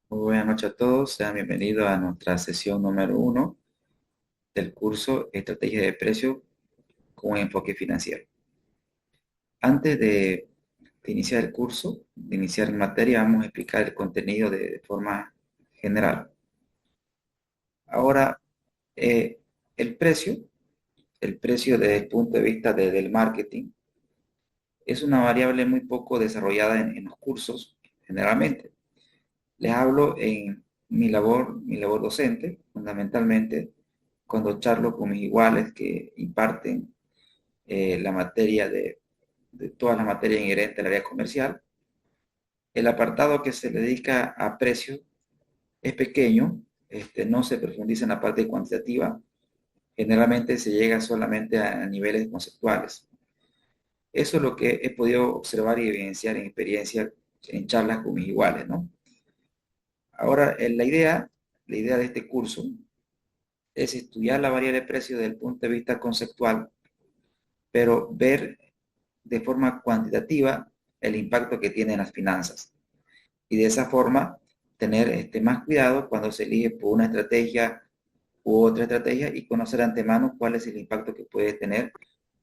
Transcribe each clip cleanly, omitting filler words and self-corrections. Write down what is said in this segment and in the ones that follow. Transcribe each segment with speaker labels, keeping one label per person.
Speaker 1: Muy buenas noches a todos, sean bienvenidos a nuestra sesión número uno del curso Estrategia de Precio con un enfoque financiero. Antes de iniciar el curso, de iniciar en materia, vamos a explicar el contenido de forma general. Ahora, eh, el precio, el precio desde el punto de vista del marketing, es una variable muy poco desarrollada en los cursos generalmente. Les hablo en mi labor docente, fundamentalmente cuando charlo con mis iguales que imparten la materia de todas las materias inherentes al área comercial. El apartado que se le dedica a precio es pequeño, no se profundiza en la parte cuantitativa, generalmente se llega solamente a niveles conceptuales. Eso es lo que he podido observar y evidenciar en experiencia en charlas con mis iguales, ¿no? Ahora, la idea de este curso es estudiar la variable de precio desde el punto de vista conceptual, pero ver de forma cuantitativa el impacto que tiene en las finanzas. Y de esa forma, tener más cuidado cuando se elige por una estrategia u otra estrategia y conocer de antemano cuál es el impacto que puede tener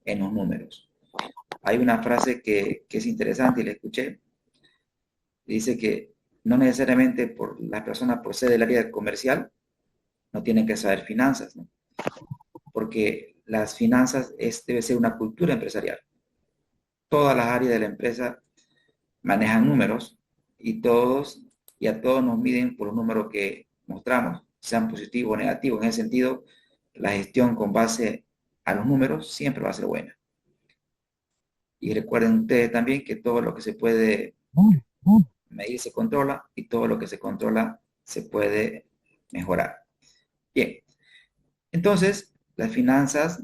Speaker 1: en los números. Hay una frase que es interesante y la escuché. Dice que no necesariamente por las personas por ser del área comercial no tienen que saber finanzas, ¿no? Porque las finanzas debe ser una cultura empresarial. Todas las áreas de la empresa manejan números y a todos nos miden por los números que mostramos, sean positivos o negativos. En ese sentido, la gestión con base a los números siempre va a ser buena. Y recuerden ustedes también que todo lo que se puede medir se controla y todo lo que se controla se puede mejorar. Bien, entonces las finanzas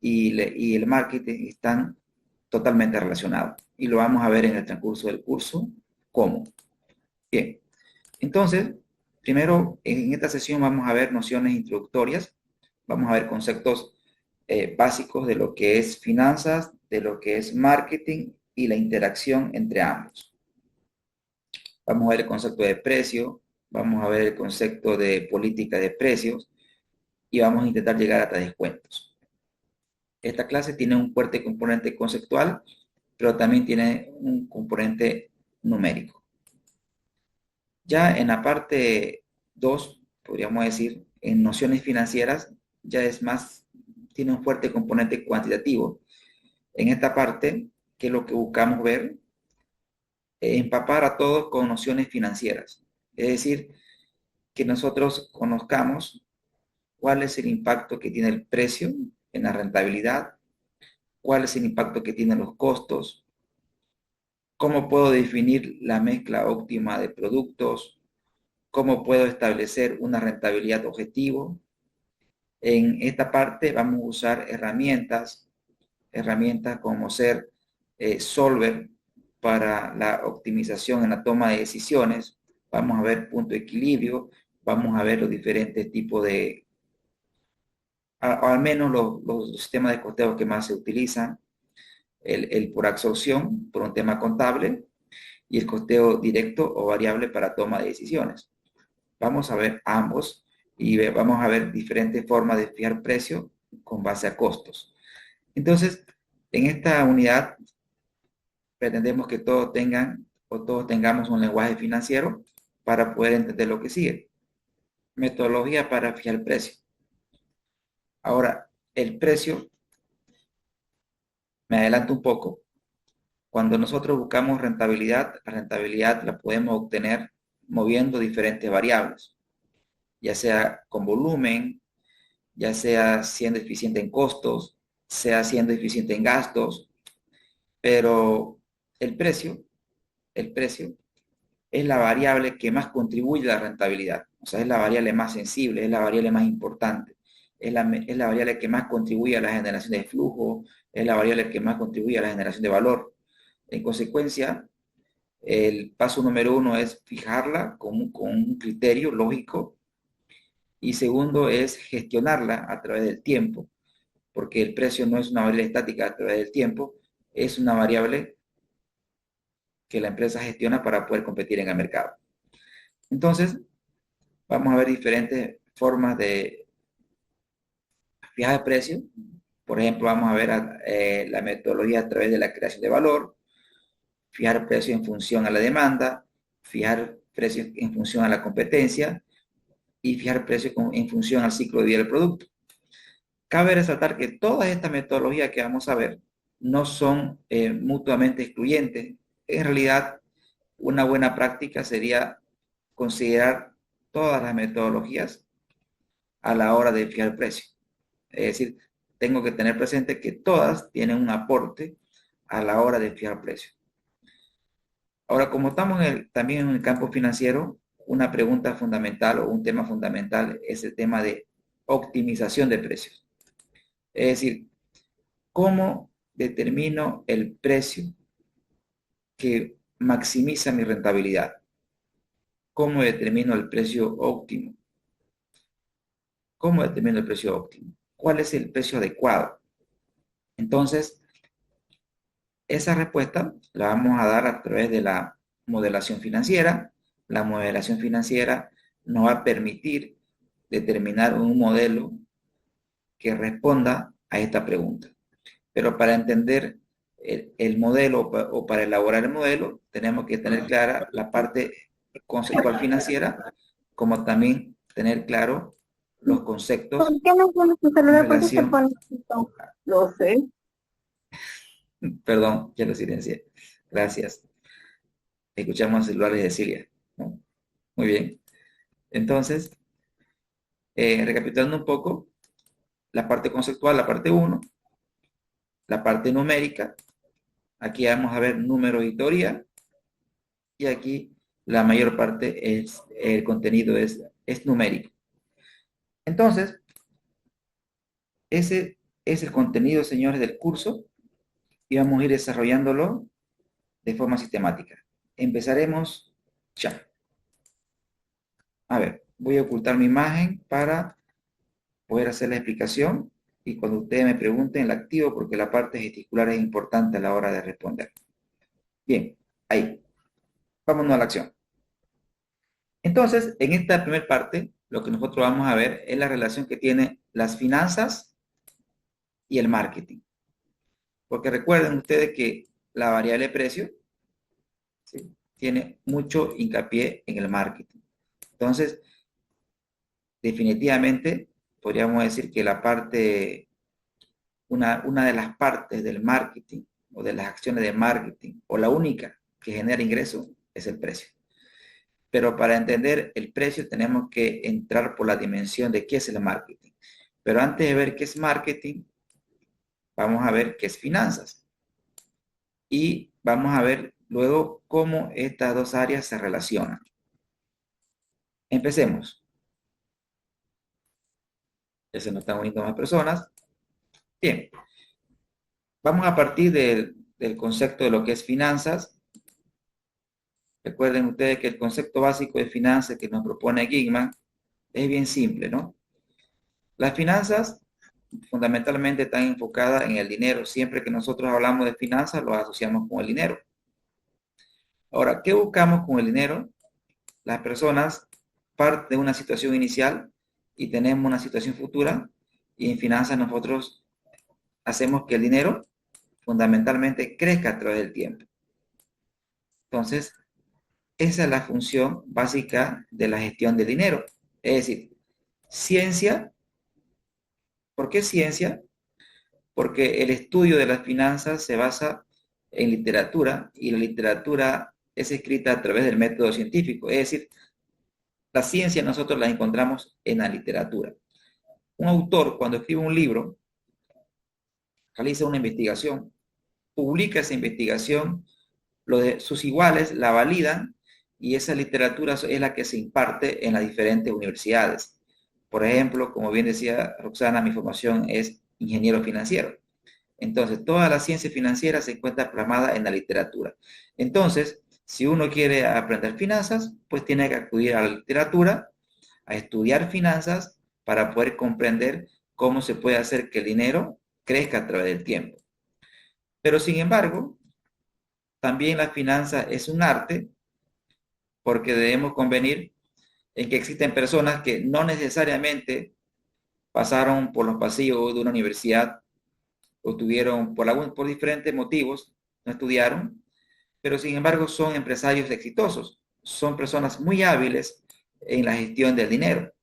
Speaker 1: y el marketing están totalmente relacionados y lo vamos a ver en el transcurso del curso. ¿Cómo? Bien, entonces, primero en esta sesión vamos a ver nociones introductorias, vamos a ver conceptos básicos de lo que es finanzas, de lo que es marketing y la interacción entre ambos. Vamos a ver el concepto de precio, vamos a ver el concepto de política de precios y vamos a intentar llegar hasta descuentos. Esta clase tiene un fuerte componente conceptual, pero también tiene un componente numérico. Ya en la parte 2 podríamos decir, en nociones financieras, ya es más, tiene un fuerte componente cuantitativo. En esta parte, que es lo que buscamos ver, empapar a todos con nociones financieras. Es decir, que nosotros conozcamos cuál es el impacto que tiene el precio en la rentabilidad, cuál es el impacto que tienen los costos, cómo puedo definir la mezcla óptima de productos, cómo puedo establecer una rentabilidad objetivo. En esta parte vamos a usar herramientas como ser Solver para la optimización en la toma de decisiones. Vamos a ver punto de equilibrio, vamos a ver los diferentes tipos de, o al menos los sistemas de costeo que más se utilizan, el por absorción, por un tema contable, y el costeo directo o variable para toma de decisiones. Vamos a ver ambos y vamos a ver diferentes formas de fijar precio con base a costos. Entonces, en esta unidad pretendemos que todos tengan o todos tengamos un lenguaje financiero para poder entender lo que sigue. Metodología para fijar el precio. Ahora, el precio, me adelanto un poco, cuando nosotros buscamos rentabilidad, la rentabilidad la podemos obtener moviendo diferentes variables, ya sea con volumen, ya sea siendo eficiente en costos, sea siendo eficiente en gastos, pero el precio, el precio es la variable que más contribuye a la rentabilidad. O sea, es la variable más sensible, es la variable más importante, es la variable que más contribuye a la generación de flujo, es la variable que más contribuye a la generación de valor. En consecuencia, el paso número uno es fijarla con un criterio lógico y segundo es gestionarla a través del tiempo, porque el precio no es una variable estática a través del tiempo, es una variable que la empresa gestiona para poder competir en el mercado. Entonces, vamos a ver diferentes formas de fijar el precio. Por ejemplo, vamos a ver la metodología a través de la creación de valor, fijar precio en función a la demanda, fijar precios en función a la competencia y fijar precios en función al ciclo de vida del producto. Cabe resaltar que todas estas metodologías que vamos a ver no son mutuamente excluyentes. En realidad, una buena práctica sería considerar todas las metodologías a la hora de fijar el precio. Es decir, tengo que tener presente que todas tienen un aporte a la hora de fijar precio. Ahora, como estamos también en el campo financiero, una pregunta fundamental o un tema fundamental es el tema de optimización de precios. Es decir, ¿cómo determino el precio que maximiza mi rentabilidad? ¿Cómo determino el precio óptimo? ¿Cómo determino el precio óptimo? ¿Cuál es el precio adecuado? Entonces, esa respuesta la vamos a dar a través de la modelación financiera. La modelación financiera nos va a permitir determinar un modelo que responda a esta pregunta. Pero para entender el modelo o para elaborar el modelo, tenemos que tener clara la parte conceptual financiera, como también tener claro los
Speaker 2: ¿Por
Speaker 1: conceptos
Speaker 2: qué no pones tu
Speaker 1: en
Speaker 2: celular? ¿Por qué te
Speaker 1: relación,
Speaker 2: pones esto? No sé.
Speaker 1: perdón, ya lo silencié. Gracias. Escuchamos los celulares de Silvia, ¿no? Muy bien. Entonces, recapitulando un poco, la parte conceptual, la parte uno, la parte numérica, aquí vamos a ver números y teoría, y aquí la mayor parte es, el contenido es numérico. Entonces, ese es el contenido, señores, del curso, y vamos a ir desarrollándolo de forma sistemática. Empezaremos ya. A ver, voy a ocultar mi imagen para poder hacer la explicación y cuando ustedes me pregunten la activo porque la parte gesticular es importante a la hora de responder. Bien, ahí. Vámonos a la acción. Entonces, en esta primera parte, lo que nosotros vamos a ver es la relación que tienen las finanzas y el marketing. Porque recuerden ustedes que la variable precio, ¿sí?, tiene mucho hincapié en el marketing. Entonces, definitivamente, podríamos decir que la parte, una de las partes del marketing o de las acciones de marketing, o la única que genera ingresos, es el precio. Pero para entender el precio tenemos que entrar por la dimensión de qué es el marketing. Pero antes de ver qué es marketing, vamos a ver qué es finanzas. Y vamos a ver luego cómo estas dos áreas se relacionan. Empecemos. Ya se nos están uniendo más personas. Bien, vamos a partir del concepto de lo que es finanzas. Recuerden ustedes que el concepto básico de finanzas que nos propone Gigman es bien simple, ¿no? Las finanzas fundamentalmente están enfocadas en el dinero. Siempre que nosotros hablamos de finanzas, lo asociamos con el dinero. Ahora, ¿qué buscamos con el dinero? Las personas parten de una situación inicial y tenemos una situación futura, y en finanzas nosotros hacemos que el dinero fundamentalmente crezca a través del tiempo. Entonces, esa es la función básica de la gestión del dinero. Es decir, ciencia. ¿Por qué ciencia? Porque el estudio de las finanzas se basa en literatura y la literatura es escrita a través del método científico. Es decir, la ciencia nosotros la encontramos en la literatura. Un autor, cuando escribe un libro, realiza una investigación, publica esa investigación, sus iguales la validan y esa literatura es la que se imparte en las diferentes universidades. Por ejemplo, como bien decía Roxana, mi formación es ingeniero financiero. Entonces, toda la ciencia financiera se encuentra plasmada en la literatura. Entonces, si uno quiere aprender finanzas, pues tiene que acudir a la literatura, a estudiar finanzas para poder comprender cómo se puede hacer que el dinero crezca a través del tiempo. Pero sin embargo, también la finanza es un arte porque debemos convenir en que existen personas que no necesariamente pasaron por los pasillos de una universidad o tuvieron, por diferentes motivos, no estudiaron, pero sin embargo son empresarios exitosos, son personas muy hábiles en la gestión del dinero.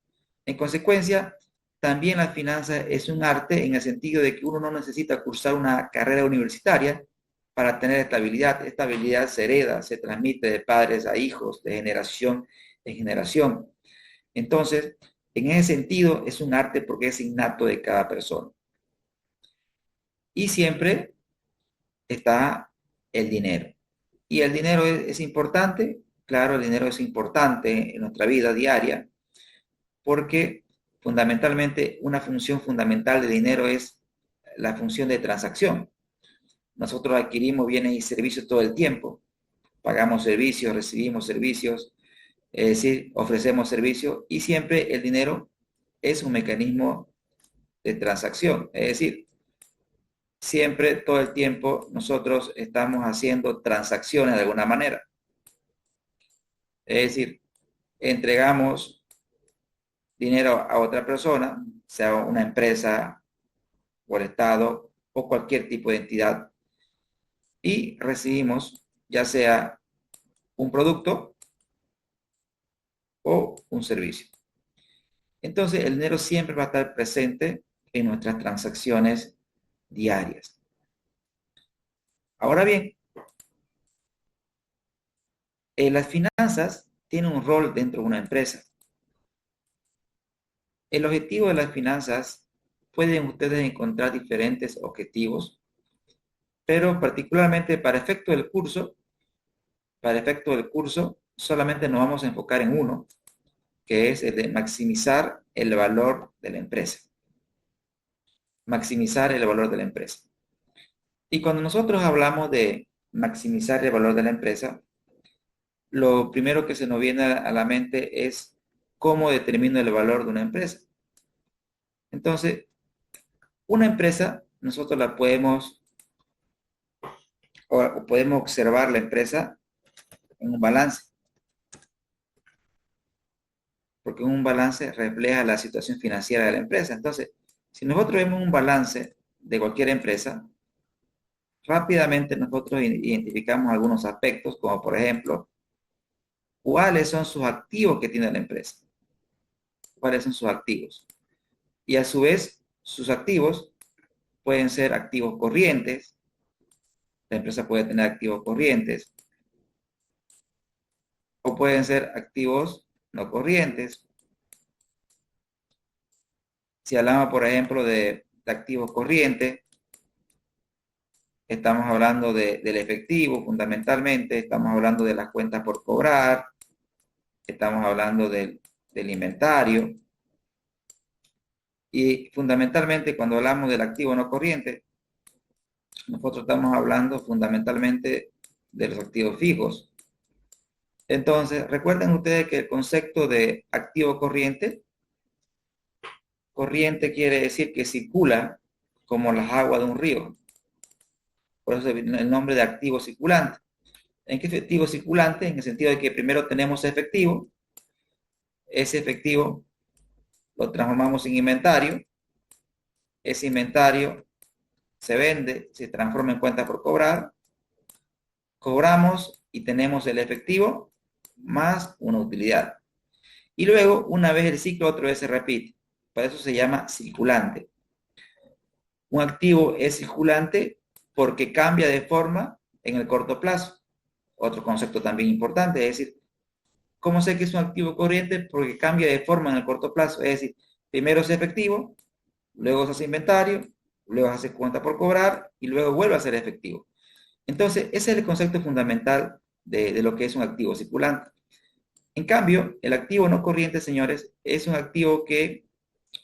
Speaker 1: En consecuencia, también la finanza es un arte en el sentido de que uno no necesita cursar una carrera universitaria para tener estabilidad. Esta habilidad se hereda, se transmite de padres a hijos, de generación en generación. Entonces, en ese sentido, es un arte porque es innato de cada persona. Y siempre está el dinero. Y el dinero es importante, claro, el dinero es importante en nuestra vida diaria, porque fundamentalmente una función fundamental del dinero es la función de transacción. Nosotros adquirimos bienes y servicios todo el tiempo, pagamos servicios, recibimos servicios, es decir, ofrecemos servicios y siempre el dinero es un mecanismo de transacción, es decir, siempre, todo el tiempo, nosotros estamos haciendo transacciones de alguna manera. Es decir, entregamos dinero a otra persona, sea una empresa o el Estado o cualquier tipo de entidad, y recibimos ya sea un producto o un servicio. Entonces, el dinero siempre va a estar presente en nuestras transacciones diarias. Ahora bien, las finanzas tienen un rol dentro de una empresa. El objetivo de las finanzas, pueden ustedes encontrar diferentes objetivos, pero particularmente para efecto del curso, solamente nos vamos a enfocar en uno, que es el de maximizar el valor de la empresa. Maximizar el valor de la empresa. Y cuando nosotros hablamos de maximizar el valor de la empresa, lo primero que se nos viene a la mente es cómo determina el valor de una empresa. Entonces, una empresa, nosotros la podemos, o podemos observar la empresa en un balance, porque un balance refleja la situación financiera de la empresa. Entonces, si nosotros vemos un balance de cualquier empresa, rápidamente nosotros identificamos algunos aspectos, como por ejemplo, cuáles son sus activos que tiene la empresa, cuáles son sus activos. Y a su vez, sus activos pueden ser activos corrientes, la empresa puede tener activos corrientes, o pueden ser activos no corrientes. Si hablamos, por ejemplo, de activos corrientes, estamos hablando del efectivo fundamentalmente, estamos hablando de las cuentas por cobrar, estamos hablando del inventario, y fundamentalmente cuando hablamos del activo no corriente, nosotros estamos hablando fundamentalmente de los activos fijos. Entonces, recuerden ustedes que el concepto de activo corriente, corriente quiere decir que circula como las aguas de un río. Por eso el nombre de activo circulante. ¿En qué efectivo circulante? En el sentido de que primero tenemos efectivo, ese efectivo lo transformamos en inventario, ese inventario se vende, se transforma en cuenta por cobrar, cobramos y tenemos el efectivo más una utilidad. Y luego, una vez el ciclo, otra vez se repite. Por eso se llama circulante. Un activo es circulante porque cambia de forma en el corto plazo. Otro concepto también importante, es decir, ¿cómo sé que es un activo corriente? Porque cambia de forma en el corto plazo. Es decir, primero es efectivo, luego se hace inventario, luego se hace cuenta por cobrar y luego vuelve a ser efectivo. Entonces, ese es el concepto fundamental de lo que es un activo circulante. En cambio, el activo no corriente, señores, es un activo que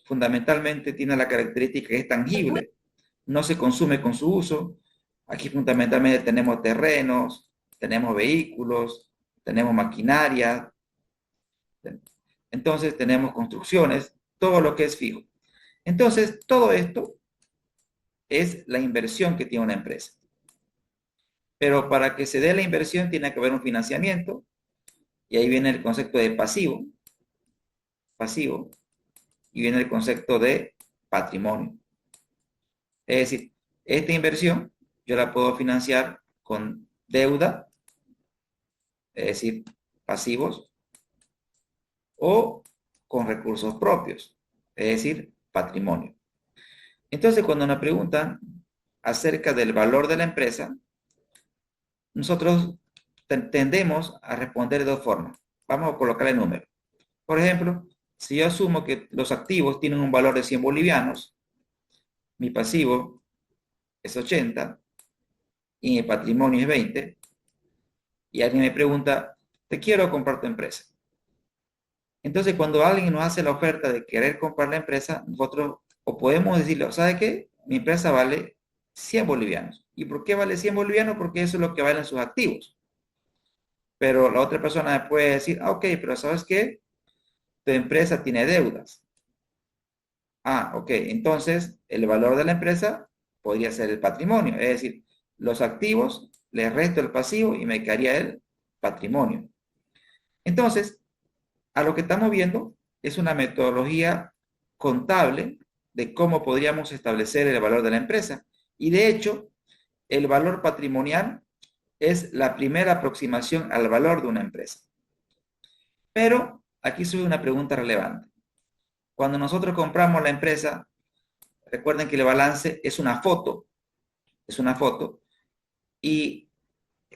Speaker 1: fundamentalmente tiene la característica que es tangible, no se consume con su uso. Aquí fundamentalmente tenemos terrenos, tenemos vehículos, tenemos maquinaria, entonces tenemos construcciones, todo lo que es fijo. Entonces, todo esto es la inversión que tiene una empresa. Pero para que se dé la inversión tiene que haber un financiamiento, y ahí viene el concepto de pasivo. pasivo, y viene el concepto de patrimonio. Es decir, esta inversión yo la puedo financiar con deuda, es decir, pasivos, o con recursos propios, es decir, patrimonio. Entonces, cuando nos preguntan acerca del valor de la empresa, nosotros tendemos a responder de dos formas. Vamos a colocarle número. Por ejemplo, si yo asumo que los activos tienen un valor de 100 bolivianos, mi pasivo es 80 y mi patrimonio es 20, y alguien me pregunta, te quiero comprar tu empresa. Entonces, cuando alguien nos hace la oferta de querer comprar la empresa, nosotros o podemos decirle, ¿sabe qué? Mi empresa vale 100 bolivianos. ¿Y por qué vale 100 bolivianos? Porque eso es lo que valen sus activos. Pero la otra persona me puede decir, ok, pero ¿sabes qué? Tu empresa tiene deudas. Ah, ok, entonces el valor de la empresa podría ser el patrimonio, es decir, los activos, le resto el pasivo y me quedaría el patrimonio. Entonces, a lo que estamos viendo es una metodología contable de cómo podríamos establecer el valor de la empresa. Y de hecho, el valor patrimonial es la primera aproximación al valor de una empresa. Pero aquí surge una pregunta relevante. Cuando nosotros compramos la empresa, recuerden que el balance es una foto, y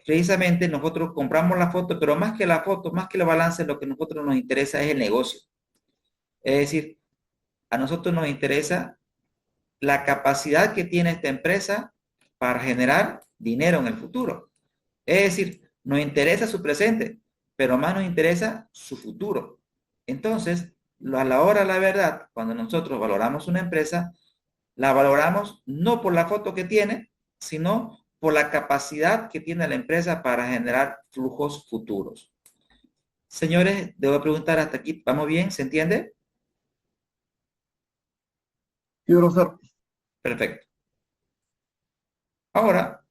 Speaker 1: precisamente nosotros compramos la foto, pero más que la foto, más que el balance, lo que a nosotros nos interesa es el negocio. Es decir, a nosotros nos interesa la capacidad que tiene esta empresa para generar dinero en el futuro. Es decir, nos interesa su presente, pero más nos interesa su futuro. Entonces, a la hora de la verdad, cuando nosotros valoramos una empresa, la valoramos no por la foto que tiene, sino por la capacidad que tiene la empresa para generar flujos futuros. Señores, debo preguntar hasta aquí, ¿vamos bien? ¿Se entiende?
Speaker 3: Sí, profesor.
Speaker 1: Perfecto. Ahora,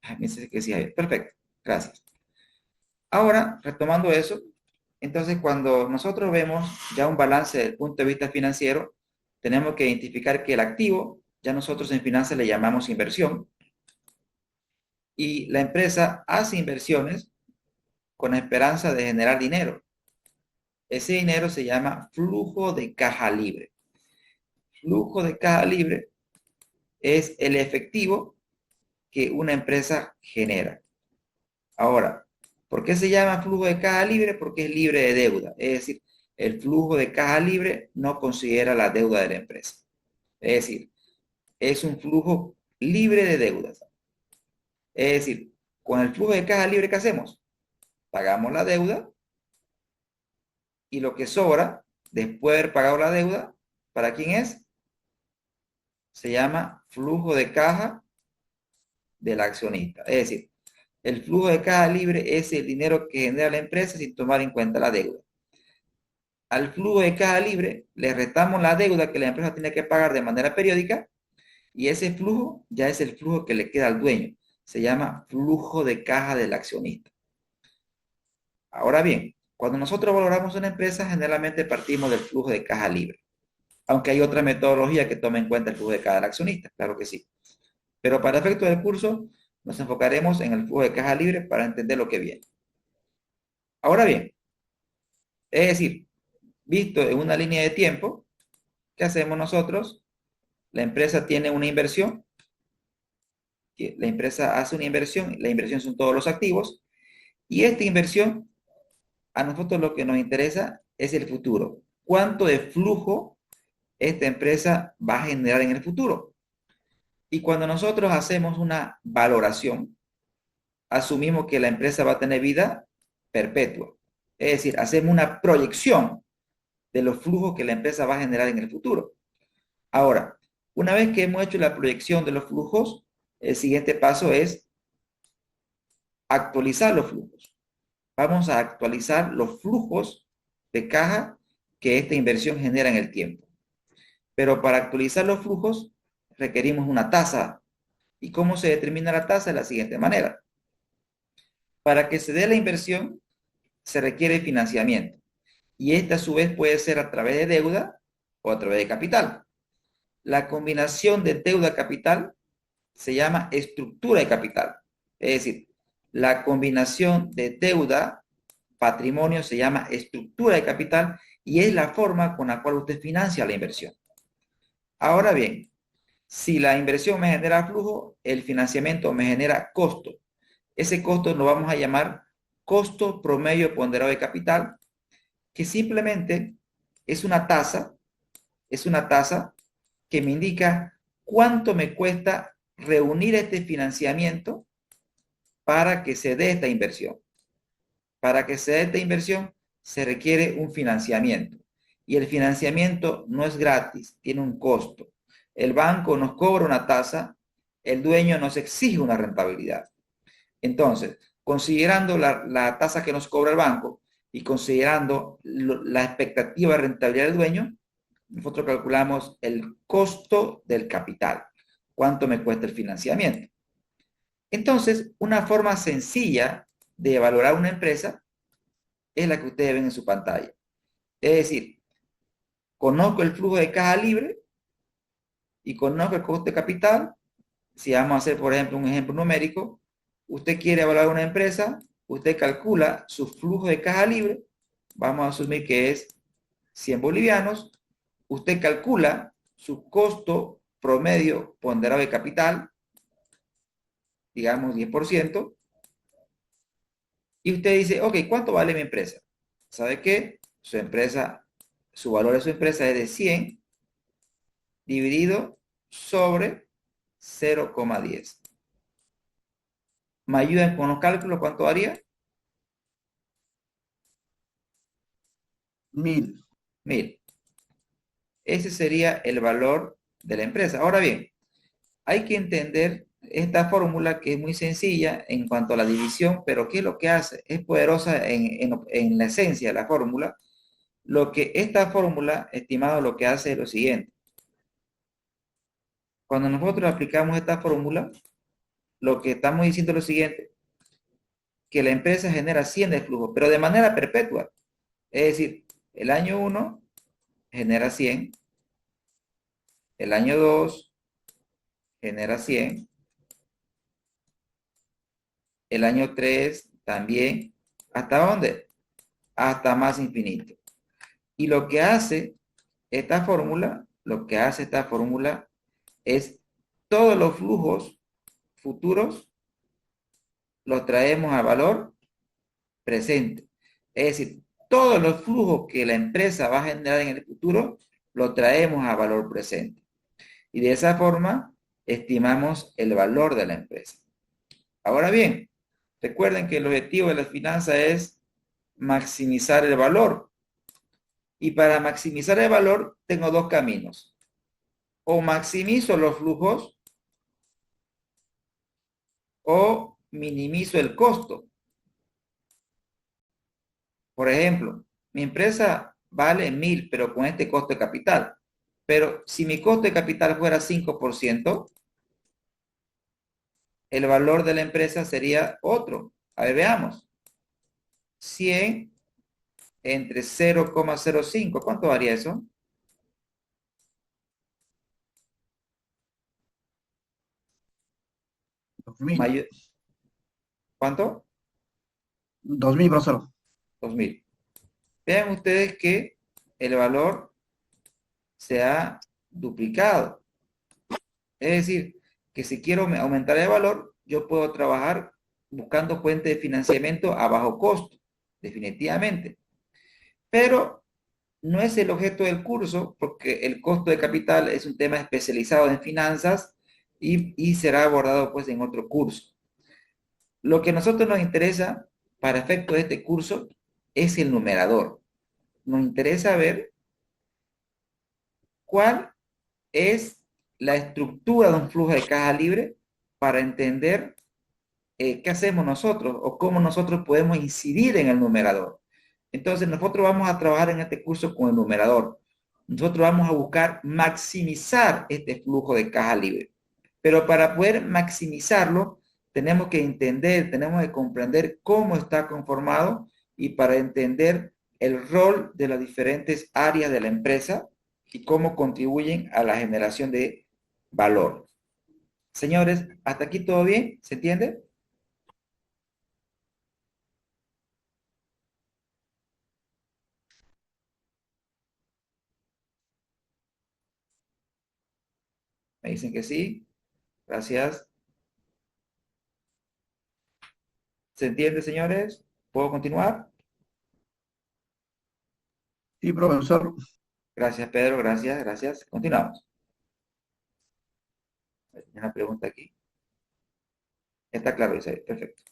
Speaker 1: me dice que sí, perfecto, gracias. Ahora, retomando eso, entonces cuando nosotros vemos ya un balance desde el punto de vista financiero, tenemos que identificar que el activo, ya nosotros en finanzas le llamamos inversión, y la empresa hace inversiones con la esperanza de generar dinero. Ese dinero se llama flujo de caja libre. Flujo de caja libre es el efectivo que una empresa genera. Ahora, ¿por qué se llama flujo de caja libre? Porque es libre de deuda. Es decir, el flujo de caja libre no considera la deuda de la empresa. Es decir, es un flujo libre de deudas. Es decir, con el flujo de caja libre, ¿qué hacemos? Pagamos la deuda y lo que sobra, después de haber pagado la deuda, ¿para quién es? Se llama flujo de caja del accionista. Es decir, el flujo de caja libre es el dinero que genera la empresa sin tomar en cuenta la deuda. Al flujo de caja libre le restamos la deuda que la empresa tiene que pagar de manera periódica y ese flujo ya es el flujo que le queda al dueño. Se llama flujo de caja del accionista. Ahora bien, cuando nosotros valoramos una empresa, generalmente partimos del flujo de caja libre. Aunque hay otra metodología que tome en cuenta el flujo de caja del accionista, claro que sí. Pero para efectos del curso, nos enfocaremos en el flujo de caja libre para entender lo que viene. Ahora bien, es decir, visto en una línea de tiempo, ¿qué hacemos nosotros? La empresa tiene una inversión, la empresa hace una inversión, la inversión son todos los activos, y esta inversión, a nosotros lo que nos interesa es el futuro. ¿Cuánto de flujo esta empresa va a generar en el futuro? Y cuando nosotros hacemos una valoración, asumimos que la empresa va a tener vida perpetua. Es decir, hacemos una proyección de los flujos que la empresa va a generar en el futuro. Ahora, una vez que hemos hecho la proyección de los flujos, el siguiente paso es actualizar los flujos. Vamos a actualizar los flujos de caja que esta inversión genera en el tiempo. Pero para actualizar los flujos requerimos una tasa. ¿Y cómo se determina la tasa? De la siguiente manera. Para que se dé la inversión, se requiere financiamiento. y esta a su vez puede ser a través de deuda o a través de capital. La combinación de deuda-capital se llama estructura de capital. Es decir, la combinación de deuda, patrimonio, se llama estructura de capital y es la forma con la cual usted financia la inversión. Ahora bien, si la inversión me genera flujo, el financiamiento me genera costo. Ese costo lo vamos a llamar costo promedio ponderado de capital, que simplemente es una tasa que me indica cuánto me cuesta reunir este financiamiento para que se dé esta inversión. Para que se dé esta inversión se requiere un financiamiento y el financiamiento no es gratis, tiene un costo. El banco nos cobra una tasa, el dueño nos exige una rentabilidad. Entonces, considerando la tasa que nos cobra el banco y considerando la expectativa de rentabilidad del dueño, nosotros calculamos el costo del capital, cuánto me cuesta el financiamiento. Entonces, una forma sencilla de valorar una empresa es la que ustedes ven en su pantalla. Es decir, conozco el flujo de caja libre y conozco el costo de capital. Si vamos a hacer, por ejemplo, un ejemplo numérico, usted quiere evaluar una empresa, usted calcula su flujo de caja libre, vamos a asumir que es 100 bolivianos, usted calcula su costo promedio ponderado de capital, digamos 10%, y usted dice, ok, ¿cuánto vale mi empresa? ¿Sabe qué? Su valor de su empresa es de 100 dividido sobre 0,10. ¿Me ayudan con los cálculos? ¿Cuánto haría?
Speaker 3: 1000.
Speaker 1: 1000. Ese sería el valor de la empresa. Ahora bien, hay que entender esta fórmula que es muy sencilla en cuanto a la división, pero ¿qué es lo que hace? Es poderosa en la esencia de la fórmula. Lo que esta fórmula, estimado, lo que hace es lo siguiente. Cuando nosotros aplicamos esta fórmula, lo que estamos diciendo es lo siguiente, que la empresa genera 100 de flujo, pero de manera perpetua. Es decir, el año 1 genera 100, el año 2 genera 100, el año 3 también. ¿Hasta dónde? Hasta más infinito. Y lo que hace esta fórmula es todos los flujos futuros los traemos a valor presente. Es decir, todos los flujos que la empresa va a generar en el futuro los traemos a valor presente. Y de esa forma estimamos el valor de la empresa. Ahora bien, recuerden que el objetivo de las finanzas es maximizar el valor. Y para maximizar el valor tengo dos caminos. O maximizo los flujos o minimizo el costo. Por ejemplo, mi empresa vale 1000, pero con este costo de capital. Pero si mi costo de capital fuera 5%, el valor de la empresa sería otro. A ver, veamos. 100 entre 0,05. ¿Cuánto varía eso?
Speaker 3: 2000.
Speaker 1: ¿Cuánto?
Speaker 3: 2000, profesor.
Speaker 1: 2000. Vean ustedes que el valor se ha duplicado. Es decir, que si quiero aumentar el valor, yo puedo trabajar buscando fuentes de financiamiento a bajo costo, definitivamente. Pero no es el objeto del curso, porque el costo de capital es un tema especializado en finanzas y será abordado pues en otro curso. Lo que a nosotros nos interesa para efecto de este curso es el numerador. Nos interesa ver cuál es la estructura de un flujo de caja libre para entender qué hacemos nosotros o cómo nosotros podemos incidir en el numerador. Entonces, nosotros vamos a trabajar en este curso con el numerador. Nosotros vamos a buscar maximizar este flujo de caja libre. Pero para poder maximizarlo, tenemos que entender, tenemos que comprender cómo está conformado y para entender el rol de las diferentes áreas de la empresa y cómo contribuyen a la generación de valor. Señores, ¿hasta aquí todo bien? ¿Se entiende? Me dicen que sí. Gracias. ¿Se entiende, señores? ¿Puedo continuar?
Speaker 3: Sí, profesor.
Speaker 1: Gracias, Pedro. Gracias, gracias. Continuamos. Hay una pregunta aquí. Está claro, dice. Perfecto.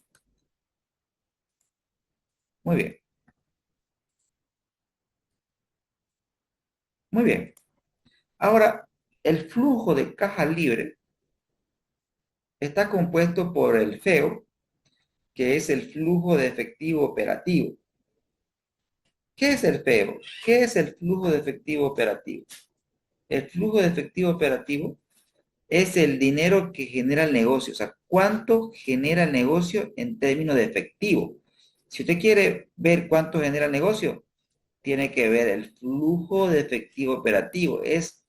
Speaker 1: Muy bien. Muy bien. Ahora, el flujo de caja libre está compuesto por el FEO, que es el flujo de efectivo operativo. ¿Qué es el FEO? ¿Qué es el flujo de efectivo operativo? El flujo de efectivo operativo es el dinero que genera el negocio, o sea, cuánto genera el negocio en términos de efectivo. Si usted quiere ver cuánto genera el negocio, tiene que ver el flujo de efectivo operativo. Es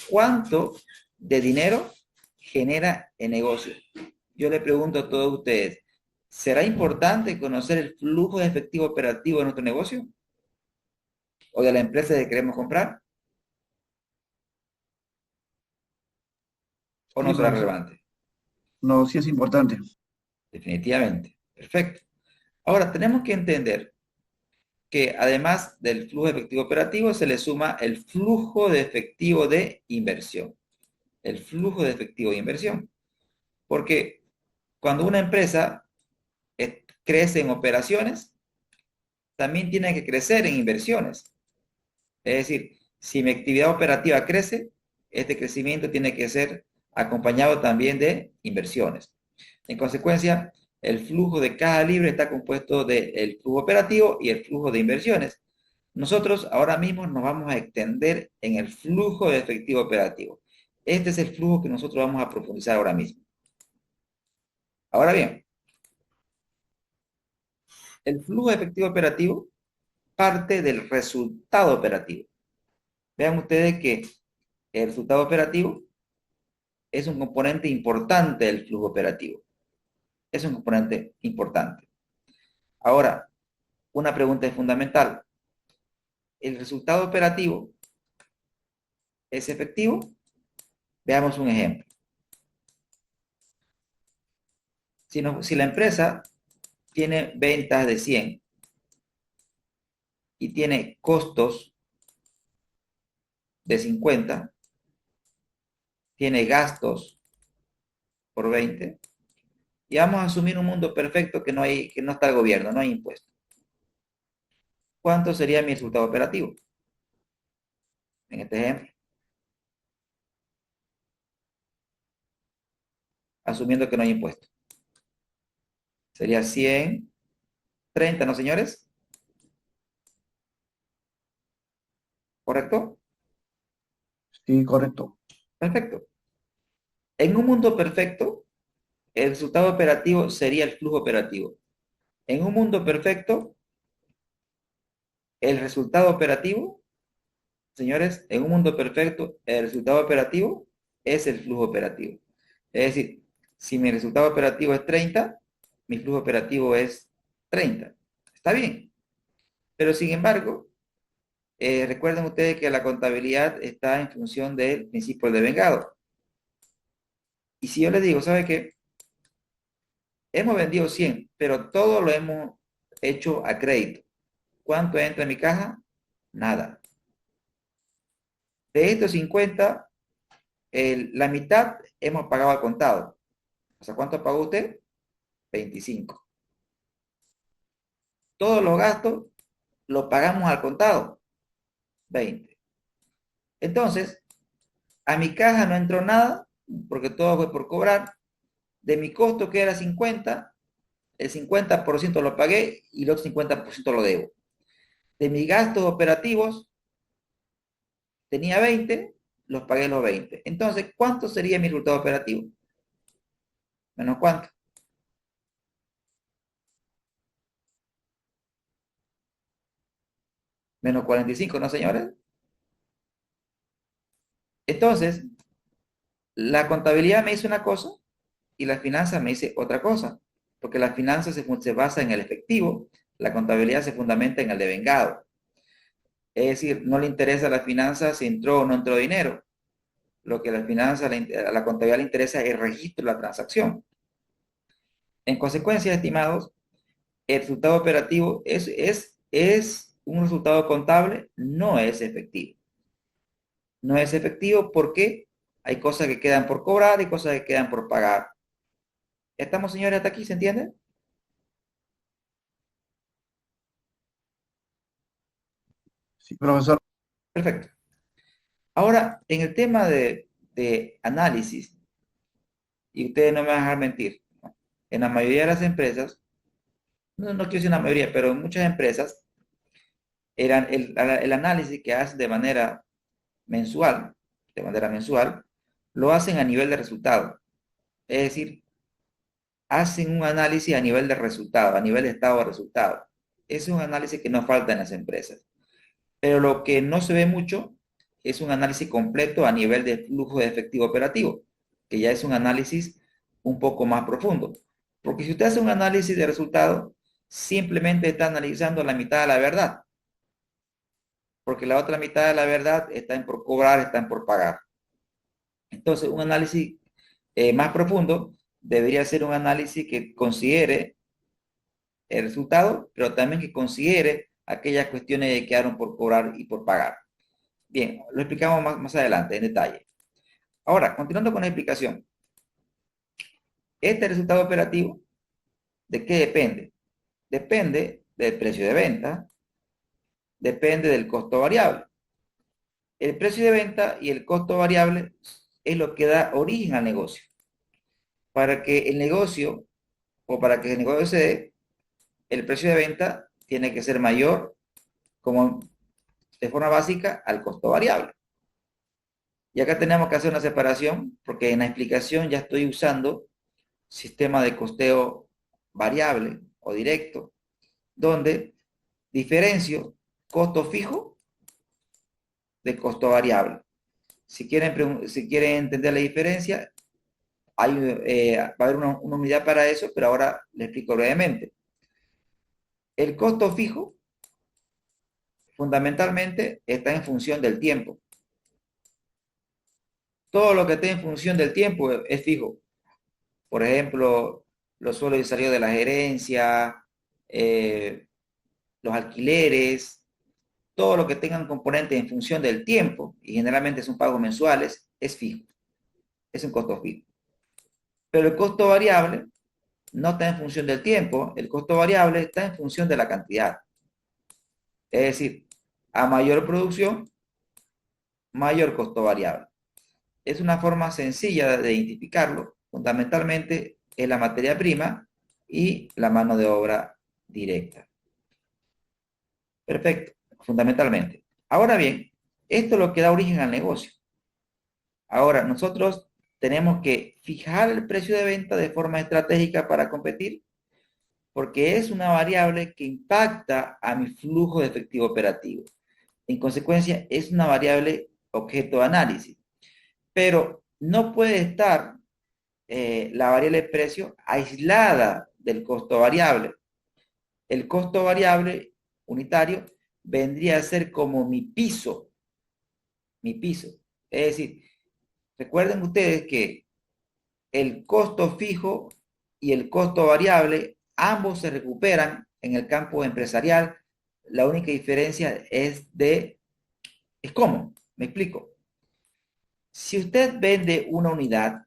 Speaker 1: cuánto de dinero genera el negocio. Yo le pregunto a todos ustedes, ¿será importante conocer el flujo de efectivo operativo de nuestro negocio o de la empresa que queremos comprar? ¿O
Speaker 3: Sí,
Speaker 1: no será
Speaker 3: profesor.
Speaker 1: relevante?
Speaker 3: No, sí es importante.
Speaker 1: Definitivamente. Perfecto. Ahora, tenemos que entender que además del flujo de efectivo operativo se le suma el flujo de efectivo de inversión. El flujo de efectivo de inversión. Porque cuando una empresa crece en operaciones, también tiene que crecer en inversiones. Es decir, si mi actividad operativa crece, este crecimiento tiene que ser acompañado también de inversiones. En consecuencia, el flujo de caja libre está compuesto del flujo operativo y el flujo de inversiones. Nosotros ahora mismo nos vamos a extender en el flujo de efectivo operativo. Este es el flujo que nosotros vamos a profundizar ahora mismo. Ahora bien, el flujo de efectivo operativo parte del resultado operativo. Vean ustedes que el resultado operativo es un componente importante del flujo operativo. Es un componente importante. Ahora, una pregunta es fundamental. ¿El resultado operativo es efectivo? Veamos un ejemplo. Si la empresa tiene ventas de 100 y tiene costos de 50, tiene gastos por 20, y vamos a asumir un mundo perfecto que no está el gobierno, no hay impuestos. ¿Cuánto sería mi resultado operativo? En este ejemplo, asumiendo que no hay impuestos. Sería 130, ¿no, señores? ¿Correcto?
Speaker 3: Sí, correcto.
Speaker 1: Perfecto. En un mundo perfecto, el resultado operativo sería el flujo operativo. En un mundo perfecto, el resultado operativo, señores, en un mundo perfecto, el resultado operativo es el flujo operativo. Es decir, si mi resultado operativo es 30, mi flujo operativo es 30. Está bien. Pero sin embargo, recuerden ustedes que la contabilidad está en función del principio de vengado. Y si yo les digo, ¿sabe qué? Hemos vendido 100, pero todo lo hemos hecho a crédito. ¿Cuánto entra en mi caja? Nada. De estos 50, la mitad hemos pagado al contado. O sea, ¿cuánto pagó usted? 25. Todos los gastos los pagamos al contado. 20. Entonces, a mi caja no entró nada, porque todo fue por cobrar. De mi costo, que era 50, el 50% lo pagué y el otro 50% lo debo. De mis gastos operativos, tenía 20, los pagué los 20. Entonces, ¿cuánto sería mi resultado operativo? ¿Menos cuánto? Menos 45, ¿no, señores? Entonces, la contabilidad me dice una cosa y la finanza me dice otra cosa, porque la finanza se basa en el efectivo, la contabilidad se fundamenta en el devengado. Es decir, no le interesa a la finanza si entró o no entró dinero. Lo que a la finanza, a la contabilidad le interesa es el registro de la transacción. En consecuencia, estimados, el resultado operativo es un resultado contable, no es efectivo. No es efectivo porque hay cosas que quedan por cobrar y cosas que quedan por pagar. ¿Estamos, señores, hasta aquí? ¿Se entiende?
Speaker 3: Sí, profesor.
Speaker 1: Perfecto. Ahora, en el tema de análisis, y ustedes no me van a dejar mentir, ¿no? En la mayoría de las empresas, no quiero decir en la mayoría, pero en muchas empresas, el análisis que hacen mensual, de manera mensual, lo hacen a nivel de resultado. Es decir, hacen un análisis a nivel de resultado, a nivel de estado de resultado. Ese es un análisis que no falta en las empresas. Pero lo que no se ve mucho es un análisis completo a nivel de flujo de efectivo operativo, que ya es un análisis un poco más profundo. Porque si usted hace un análisis de resultado, simplemente está analizando la mitad de la verdad, porque la otra mitad de la verdad está en por cobrar, está en por pagar. Entonces, un análisis más profundo debería ser un análisis que considere el resultado, pero también que considere aquellas cuestiones que quedaron por cobrar y por pagar. Bien, lo explicamos más adelante en detalle. Ahora, continuando con la explicación. Este resultado operativo, ¿de qué depende? Depende del precio de venta, depende del costo variable. El precio de venta y el costo variable es lo que da origen al negocio. Para que el negocio, o para que el negocio se dé, el precio de venta tiene que ser mayor, como de forma básica, al costo variable. Y acá tenemos que hacer una separación, porque en la explicación ya estoy usando sistema de costeo variable o directo, donde diferencio costo fijo de costo variable. Si quieren entender la diferencia, va a haber una unidad para eso, pero ahora le explico brevemente. El costo fijo fundamentalmente está en función del tiempo. Todo lo que esté en función del tiempo es fijo. Por ejemplo, los sueldos y salarios de la gerencia, eh, los alquileres, todo lo que tengan componente en función del tiempo, y generalmente son pagos mensuales, es fijo. Es un costo fijo. Pero el costo variable no está en función del tiempo, el costo variable está en función de la cantidad. Es decir, a mayor producción, mayor costo variable. Es una forma sencilla de identificarlo. Fundamentalmente es la materia prima y la mano de obra directa. Perfecto, fundamentalmente. Ahora bien, esto es lo que da origen al negocio. Ahora, nosotros tenemos que fijar el precio de venta de forma estratégica para competir, porque es una variable que impacta a mi flujo de efectivo operativo. En consecuencia, es una variable objeto de análisis, pero no puede estar la variable de precio aislada del costo variable. El costo variable unitario vendría a ser como mi piso. Es decir, recuerden ustedes que el costo fijo y el costo variable, ambos se recuperan en el campo empresarial. La única diferencia es cómo, me explico. Si usted vende una unidad,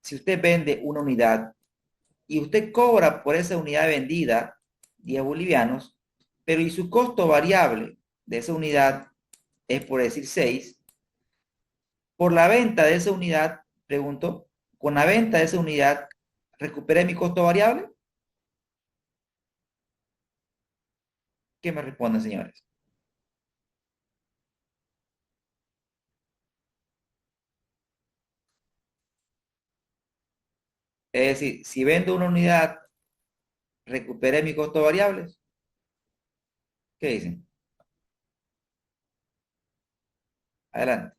Speaker 1: si usted vende una unidad y usted cobra por esa unidad vendida 10 bolivianos, pero y su costo variable de esa unidad es por decir 6, por la venta de esa unidad, pregunto, con la venta de esa unidad, ¿recuperé mi costo variable? ¿Qué me responden, señores? Es decir, si vendo una unidad, ¿recuperé mi costo variable? ¿Qué dicen? Adelante.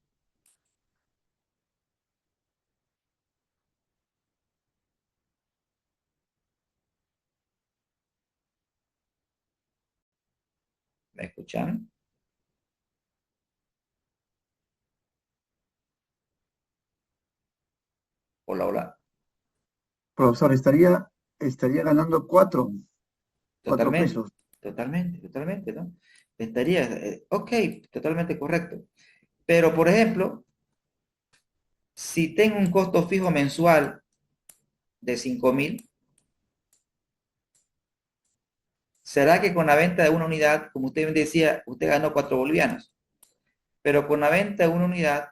Speaker 1: ¿Me escuchan? Hola, hola.
Speaker 3: Profesor, estaría ganando cuatro
Speaker 1: Totalmente,
Speaker 3: pesos.
Speaker 1: totalmente, ¿no? Estaría, ok, totalmente correcto. Pero, por ejemplo, si tengo un costo fijo mensual de 5.000, ¿será que con la venta de una unidad, como usted me decía, usted ganó 4 bolivianos? Pero con la venta de una unidad,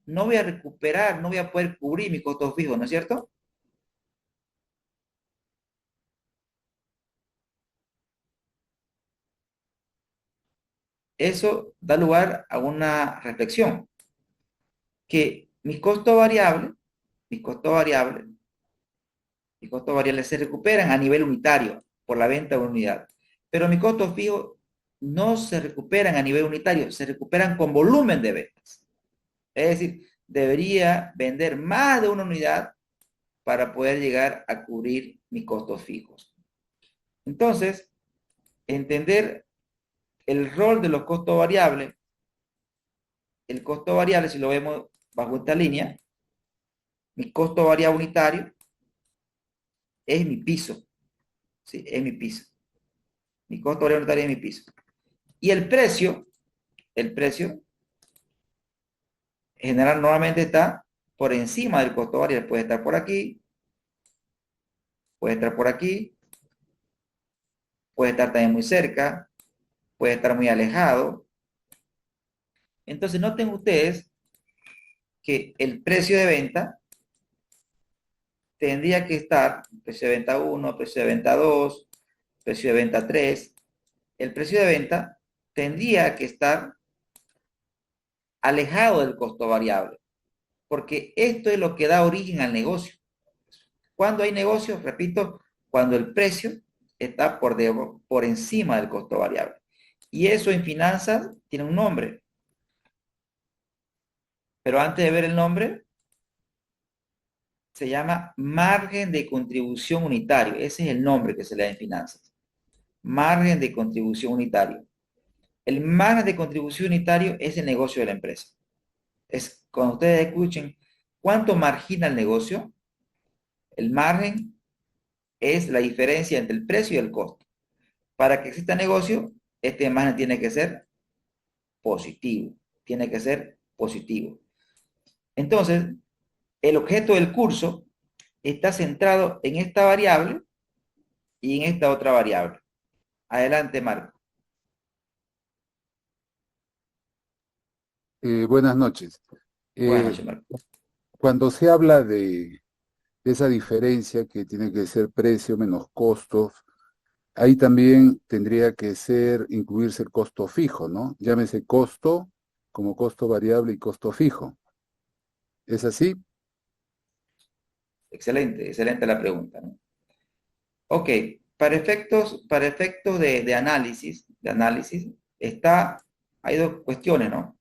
Speaker 1: no voy a recuperar, no voy a poder cubrir mi costo fijo, ¿no es cierto? Eso da lugar a una reflexión, que mis costos variables, mis costos variables se recuperan a nivel unitario por la venta de una unidad, pero mis costos fijos no se recuperan a nivel unitario, se recuperan con volumen de ventas. Es decir, debería vender más de una unidad para poder llegar a cubrir mis costos fijos. Entonces, entender el rol de los costos variables, el costo variable, si lo vemos bajo esta línea, mi costo variable unitario es mi piso, ¿sí? Es mi piso. Mi costo variable unitario es mi piso. Y el precio general normalmente está por encima del costo variable. Puede estar por aquí, puede estar por aquí, puede estar también muy cerca, puede estar muy alejado. Entonces noten ustedes que el precio de venta tendría que estar, precio de venta 1, precio de venta 2, precio de venta 3. El precio de venta tendría que estar alejado del costo variable, porque esto es lo que da origen al negocio. Cuando hay negocio, repito, cuando el precio está por encima del costo variable. Y eso en finanzas tiene un nombre. Pero antes de ver el nombre, se llama margen de contribución unitario. Ese es el nombre que se le da en finanzas. Margen de contribución unitario. El margen de contribución unitario es el negocio de la empresa. Es cuando ustedes escuchen cuánto margina el negocio, el margen es la diferencia entre el precio y el costo. Para que exista negocio, este margen tiene que ser positivo. Tiene que ser positivo. Entonces, el objeto del curso está centrado en esta variable y en esta otra variable. Adelante, Marco.
Speaker 4: Buenas noches.
Speaker 1: Buenas
Speaker 4: Eh,
Speaker 1: noches, Marco.
Speaker 4: Cuando se habla de esa diferencia que tiene que ser precio menos costos, ahí también tendría que incluirse el costo fijo, ¿no? Llámese costo como costo variable y costo fijo. ¿Es así?
Speaker 1: Excelente, excelente la pregunta, ¿no? Ok, para efectos de análisis, hay dos cuestiones, ¿no?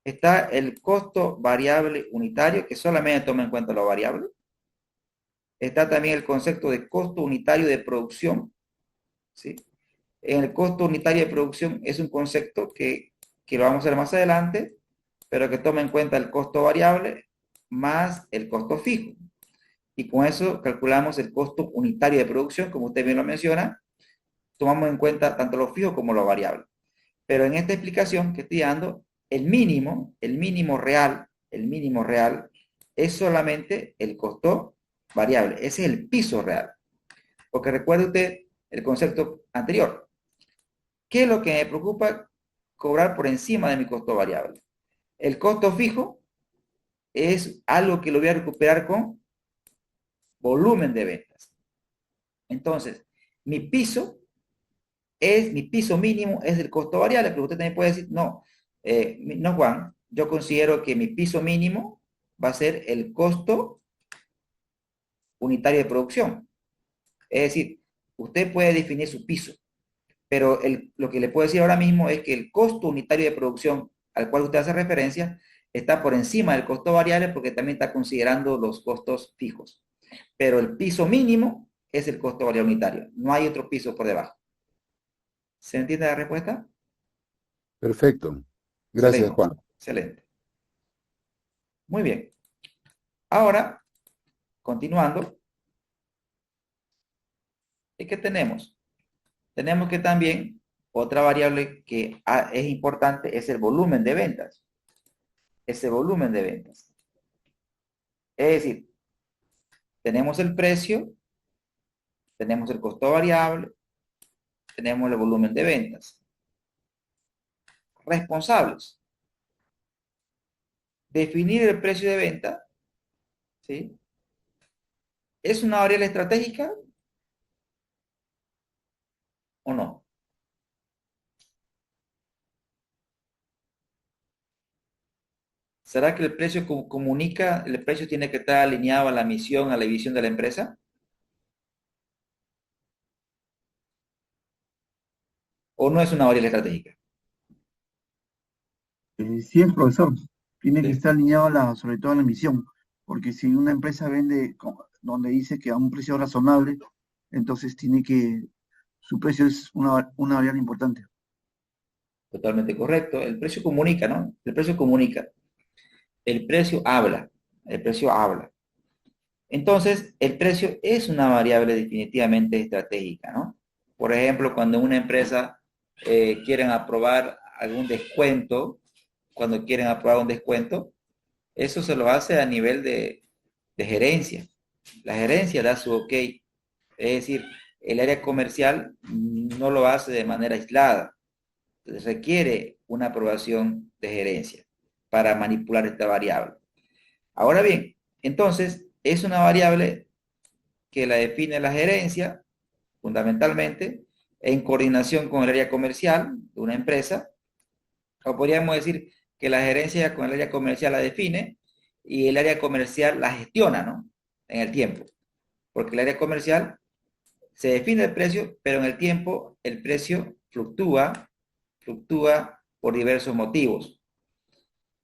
Speaker 1: Está el costo variable unitario, que solamente toma en cuenta lo variable. Está también el concepto de costo unitario de producción, ¿sí? En el costo unitario de producción es un concepto que lo vamos a ver más adelante, pero que toma en cuenta el costo variable más el costo fijo. Y con eso calculamos el costo unitario de producción, como usted bien lo menciona, tomamos en cuenta tanto lo fijo como lo variable. Pero en esta explicación que estoy dando, el mínimo real es solamente el costo variable. Ese es el piso real. Porque recuerde usted el concepto anterior. ¿Qué es lo que me preocupa? Cobrar por encima de mi costo variable. El costo fijo es algo que lo voy a recuperar con volumen de ventas. Entonces, mi piso mi piso mínimo es el costo variable, pero usted también puede decir, no, no Juan, yo considero que mi piso mínimo va a ser el costo unitario de producción. Es decir, usted puede definir su piso, Pero lo que le puedo decir ahora mismo es que el costo unitario de producción al cual usted hace referencia está por encima del costo variable porque también está considerando los costos fijos. Pero el piso mínimo es el costo variable unitario. No hay otro piso por debajo. ¿Se entiende la respuesta?
Speaker 4: Perfecto. Gracias,
Speaker 1: Excelente,
Speaker 4: Juan.
Speaker 1: excelente. Muy bien. Ahora, continuando, ¿qué tenemos? Tenemos que también otra variable que es importante es el volumen de ventas. Ese volumen de ventas. Es decir, tenemos el precio, tenemos el costo variable, tenemos el volumen de ventas. Responsables. Definir el precio de venta, ¿sí? ¿Es una variable estratégica o no? ¿Será que el precio comunica, el precio tiene que estar alineado a la misión, a la visión de la empresa? ¿O no es una variable estratégica?
Speaker 3: Sí, es profesor. Tiene que
Speaker 1: ¿Sí?
Speaker 3: estar alineado sobre todo a la misión, porque si una empresa vende donde dice que a un precio razonable, entonces su precio es una variable importante.
Speaker 1: Totalmente correcto. El precio comunica, ¿no? El precio comunica. El precio habla. El precio habla. Entonces, el precio es una variable definitivamente estratégica, ¿no? Por ejemplo, cuando una empresa quieren aprobar algún descuento, cuando quieren aprobar un descuento, eso se lo hace a nivel de gerencia. La gerencia da su ok. Es decir, el área comercial no lo hace de manera aislada. Requiere una aprobación de gerencia para manipular esta variable. Ahora bien, entonces, es una variable que la define la gerencia, fundamentalmente, en coordinación con el área comercial de una empresa, o podríamos decir que la gerencia con el área comercial la define y el área comercial la gestiona, ¿no? En el tiempo, porque el área comercial se define el precio, pero en el tiempo el precio fluctúa por diversos motivos,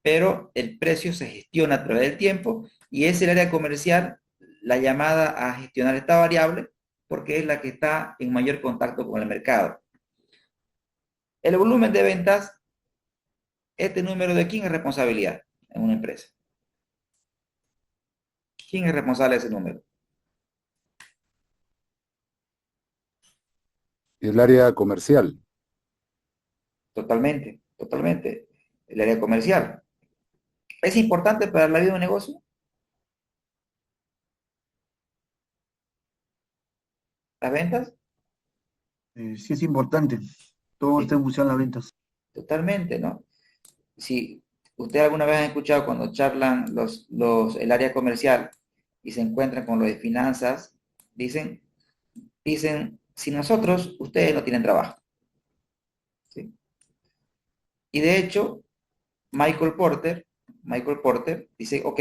Speaker 1: pero el precio se gestiona a través del tiempo y es el área comercial la llamada a gestionar esta variable porque es la que está en mayor contacto con el mercado. El volumen de ventas, este número de quién es responsabilidad en una empresa. ¿Quién es responsable de ese número?
Speaker 4: El área comercial.
Speaker 1: Totalmente, totalmente. El área comercial. ¿Es importante para la vida de un negocio? ¿Las ventas?
Speaker 3: Sí es importante. Todo está
Speaker 1: Sí,
Speaker 3: en función de las ventas.
Speaker 1: totalmente, ¿no? Si usted alguna vez ha escuchado cuando charlan el área comercial y se encuentran con los de finanzas, dicen, sin nosotros, ustedes no tienen trabajo. ¿Sí? Y de hecho, Michael Porter dice, ok,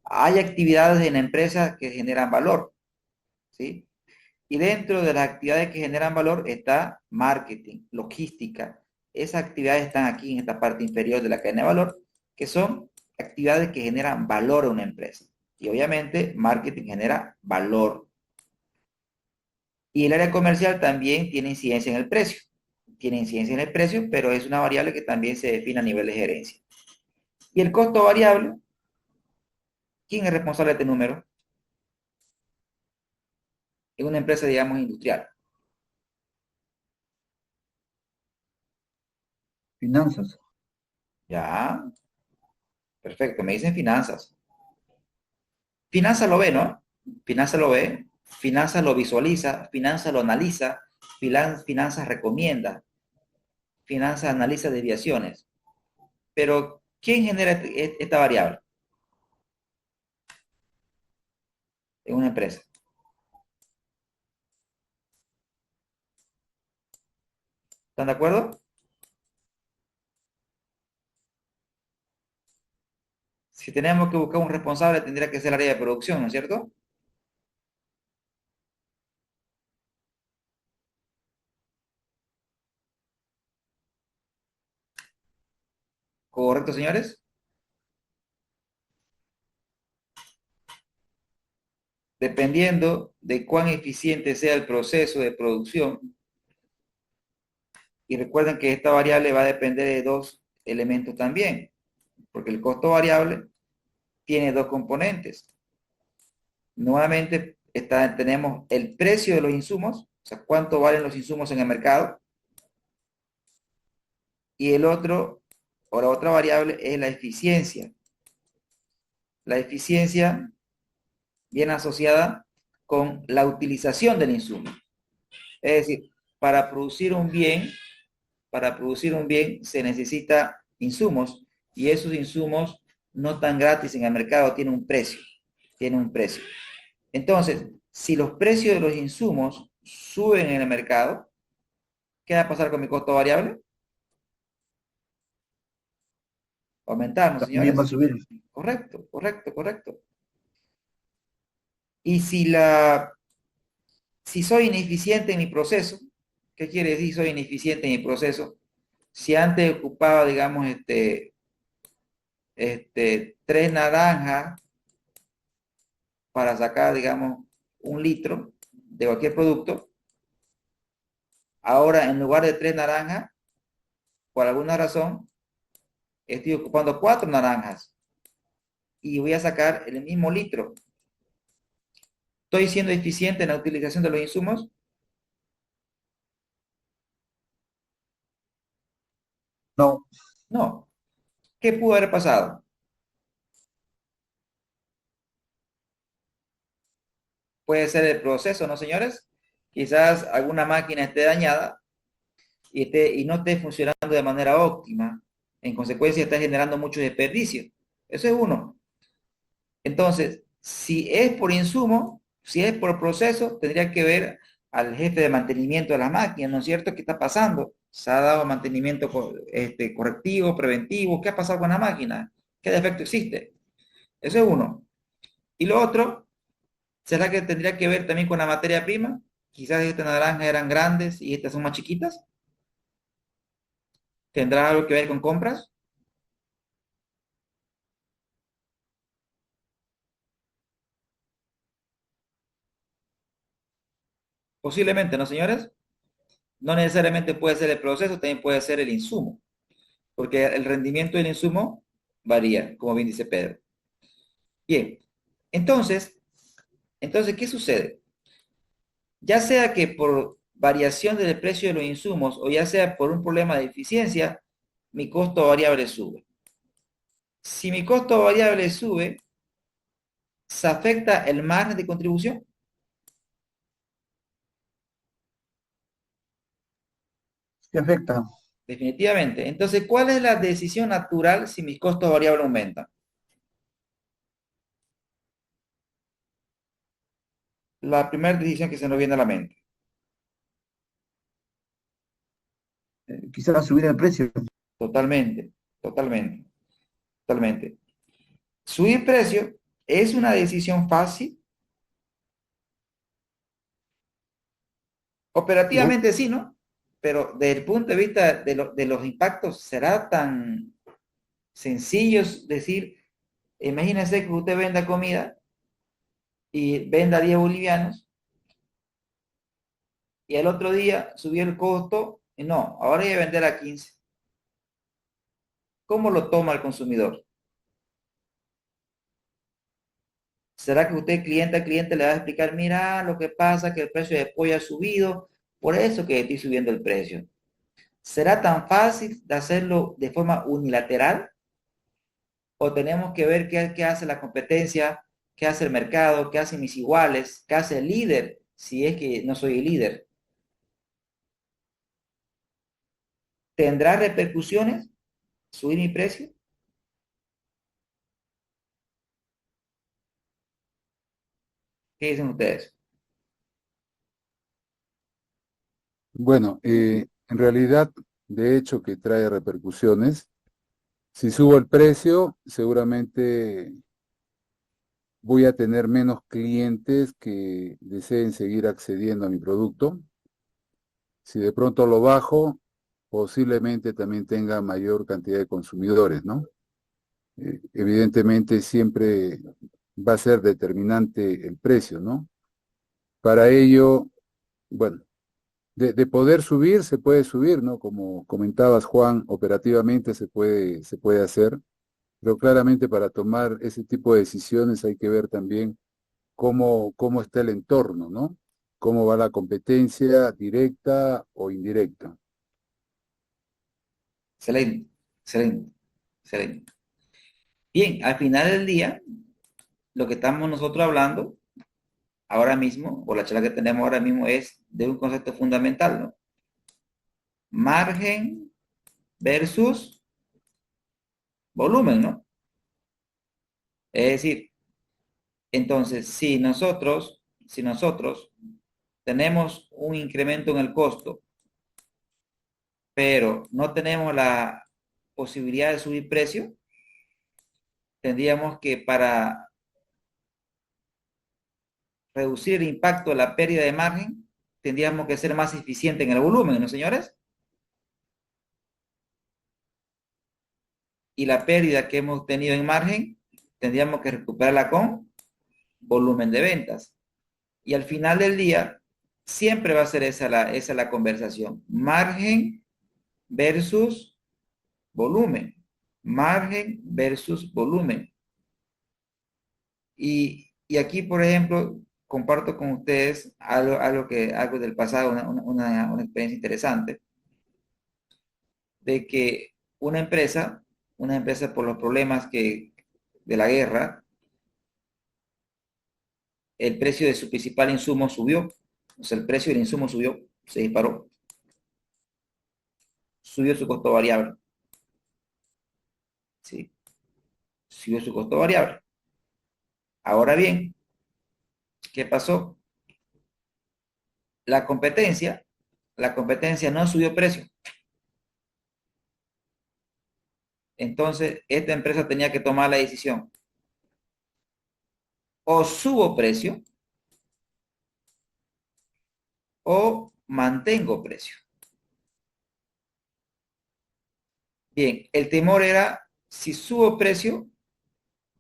Speaker 1: hay actividades en la empresa que generan valor, ¿sí? Y dentro de las actividades que generan valor está marketing, logística. Esas actividades están aquí en esta parte inferior de la cadena de valor, que son actividades que generan valor a una empresa. Y obviamente marketing genera valor. Y el área comercial también tiene incidencia en el precio. Tiene incidencia en el precio, pero es una variable que también se define a nivel de gerencia. Y el costo variable, ¿quién es responsable de este número? En una empresa, digamos, industrial.
Speaker 3: Finanzas.
Speaker 1: Ya, perfecto, me dicen finanzas. Finanzas lo ve, ¿no? Finanzas lo ve, finanzas lo visualiza, finanzas lo analiza, finanzas recomienda, finanzas analiza desviaciones. Pero, ¿quién genera esta variable en una empresa? ¿Están de acuerdo? Si tenemos que buscar un responsable, tendría que ser el área de producción, ¿no es cierto? ¿Correcto, señores? Dependiendo de cuán eficiente sea el proceso de producción, y recuerden que esta variable va a depender de dos elementos también, porque el costo variable tiene dos componentes. Nuevamente tenemos el precio de los insumos, o sea, cuánto valen los insumos en el mercado, y el otro, o la otra variable, es la eficiencia. La eficiencia viene asociada con la utilización del insumo. Es decir, para producir un bien, se necesita insumos, y esos insumos no están gratis en el mercado, tienen un precio. Entonces, si los precios de los insumos suben en el mercado, ¿qué va a pasar con mi costo variable? Aumentar, ¿no,
Speaker 3: También va a
Speaker 1: señores?
Speaker 3: subir.
Speaker 1: Correcto. Y si soy ineficiente en mi proceso, ¿qué quiere decir soy ineficiente en mi proceso? Si antes ocupaba, digamos, tres naranjas para sacar, digamos, 1 litro de cualquier producto, ahora en lugar de 3 naranjas, por alguna razón, estoy ocupando 4 naranjas y voy a sacar el mismo litro. ¿Estoy siendo eficiente en la utilización de los insumos?
Speaker 3: No,
Speaker 1: No. ¿Qué pudo haber pasado? Puede ser el proceso, ¿no, señores? Quizás alguna máquina esté dañada y no esté funcionando de manera óptima. En consecuencia, está generando mucho desperdicio. Eso es uno. Entonces, si es por insumo, si es por proceso, tendría que ver al jefe de mantenimiento de la máquina, ¿no es cierto? ¿Qué está pasando? ¿Se ha dado mantenimiento correctivo, preventivo? ¿Qué ha pasado con la máquina? ¿Qué defecto existe? Eso es uno. Y lo otro, ¿será que tendría que ver también con la materia prima? Quizás estas naranjas eran grandes y estas son más chiquitas. ¿Tendrá algo que ver con compras? Posiblemente, ¿no, señores? No necesariamente puede ser el proceso, también puede ser el insumo, porque el rendimiento del insumo varía, como bien dice Pedro. Bien, entonces, ¿qué sucede? Ya sea que por variación del precio de los insumos o ya sea por un problema de eficiencia, mi costo variable sube. Si mi costo variable sube, ¿se afecta el margen de contribución?
Speaker 3: ¿qué afecta?
Speaker 1: Definitivamente. Entonces, ¿cuál es la decisión natural si mis costos variables aumentan? La primera decisión que se nos viene a la mente.
Speaker 3: Quizás subir el precio.
Speaker 1: Totalmente, totalmente, totalmente. Subir precio es una decisión fácil.
Speaker 3: No,
Speaker 1: Operativamente sí, ¿no? Pero desde el punto de vista de los impactos, ¿será tan sencillo decir, imagínese que usted venda comida y venda 10 bolivianos y el otro día subió el costo y no, ahora hay que vender a 15? ¿Cómo lo toma el consumidor? ¿Será que usted cliente a cliente le va a explicar, mira, lo que pasa es que el precio de pollo ha subido, por eso que estoy subiendo el precio? ¿Será tan fácil de hacerlo de forma unilateral? ¿O tenemos que ver qué hace la competencia, qué hace el mercado, qué hacen mis iguales, qué hace el líder, si es que no soy el líder? ¿Tendrá repercusiones subir mi precio? ¿Qué dicen ustedes?
Speaker 4: Bueno, en realidad, de hecho, que trae repercusiones. Si subo el precio, seguramente voy a tener menos clientes que deseen seguir accediendo a mi producto. Si de pronto lo bajo, posiblemente también tenga mayor cantidad de consumidores, ¿no? Evidentemente siempre va a ser determinante el precio, ¿no? Para ello, bueno, de poder subir, se puede subir, ¿no? Como comentabas, Juan, operativamente se puede hacer, pero claramente para tomar ese tipo de decisiones hay que ver también cómo está el entorno, ¿no? Cómo va la competencia directa o indirecta.
Speaker 1: Excelente, excelente, excelente. Bien, al final del día, lo que estamos nosotros hablando ahora mismo, o la charla que tenemos ahora mismo, es de un concepto fundamental, ¿no? Margen versus volumen, ¿no? Es decir, entonces, si nosotros tenemos un incremento en el costo, pero no tenemos la posibilidad de subir precio, tendríamos que, para reducir el impacto de la pérdida de margen, tendríamos que ser más eficientes en el volumen, ¿no, señores? Y la pérdida que hemos tenido en margen, tendríamos que recuperarla con volumen de ventas. Y al final del día, siempre va a ser esa la conversación. Margen versus volumen. Margen versus volumen. Y aquí, por ejemplo, comparto con ustedes algo del pasado, una experiencia interesante, de que una empresa por los problemas de la guerra, el precio de su principal insumo subió. O sea, el precio del insumo subió, se disparó. Subió su costo variable. ¿Sí? Subió su costo variable. Ahora bien, ¿qué pasó? La competencia no subió precio. Entonces, esta empresa tenía que tomar la decisión. O subo precio o mantengo precio. Bien, el temor era, si subo precio,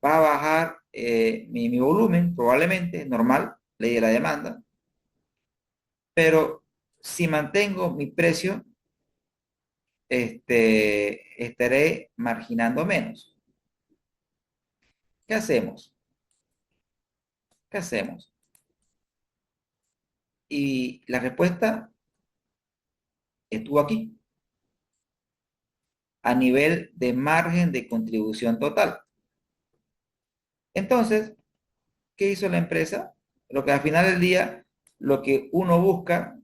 Speaker 1: va a bajar mi volumen, probablemente, normal, ley de la demanda. Pero si mantengo mi precio, estaré marginando menos. ¿Qué hacemos? ¿Qué hacemos? Y la respuesta estuvo aquí, a nivel de margen de contribución total. Entonces, ¿qué hizo la empresa? Lo que al final del día, lo que uno busca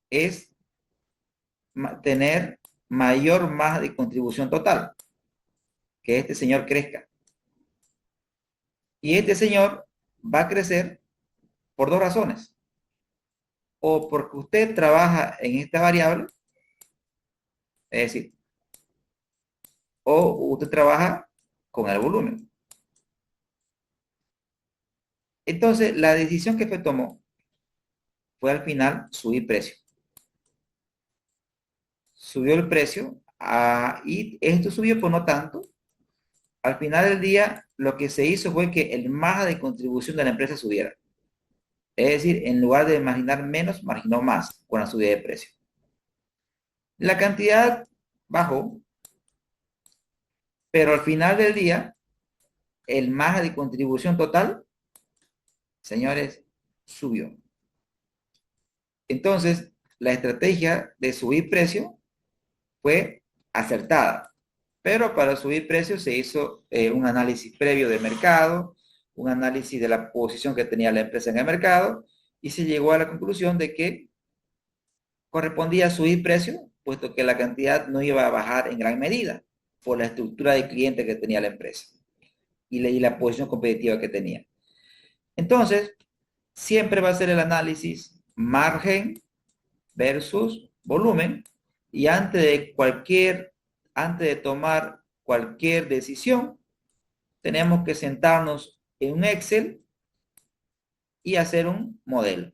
Speaker 1: es tener mayor margen de contribución total, que este señor crezca. Y este señor va a crecer por dos razones. O porque usted trabaja en esta variable, es decir, o usted trabaja con el volumen. Entonces, la decisión que tomó fue al final subir precio. Subió el precio y esto subió por no tanto. Al final del día, lo que se hizo fue que el margen de contribución de la empresa subiera. Es decir, en lugar de marginar menos, marginó más con la subida de precio. La cantidad bajó, pero al final del día, el margen de contribución total, señores, subió. Entonces, la estrategia de subir precio fue acertada, pero para subir precio se hizo un análisis previo de mercado, un análisis de la posición que tenía la empresa en el mercado, y se llegó a la conclusión de que correspondía subir precio, puesto que la cantidad no iba a bajar en gran medida por la estructura de cliente que tenía la empresa y la posición competitiva que tenía. Entonces, siempre va a ser el análisis margen versus volumen, y antes de tomar cualquier decisión, tenemos que sentarnos en un Excel y hacer un modelo.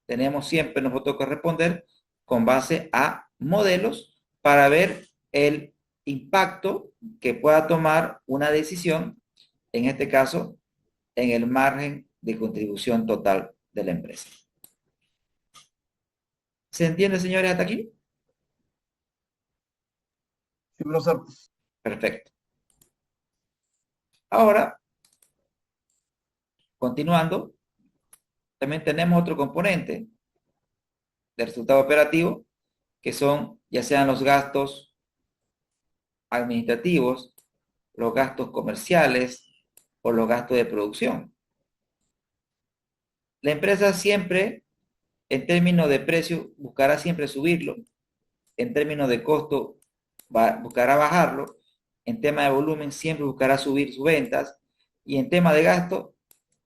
Speaker 1: Tenemos siempre nosotros que responder con base a modelos para ver el impacto que pueda tomar una decisión, en este caso, en el margen de contribución total de la empresa. ¿Se entiende, señores, hasta aquí?
Speaker 3: Sí, profesor.
Speaker 1: Perfecto. Ahora, continuando, también tenemos otro componente del resultado operativo, que son ya sean los gastos administrativos, los gastos comerciales o los gastos de producción. La empresa siempre, en términos de precio, buscará siempre subirlo. En términos de costo, buscará bajarlo. En tema de volumen, siempre buscará subir sus ventas. Y en tema de gasto,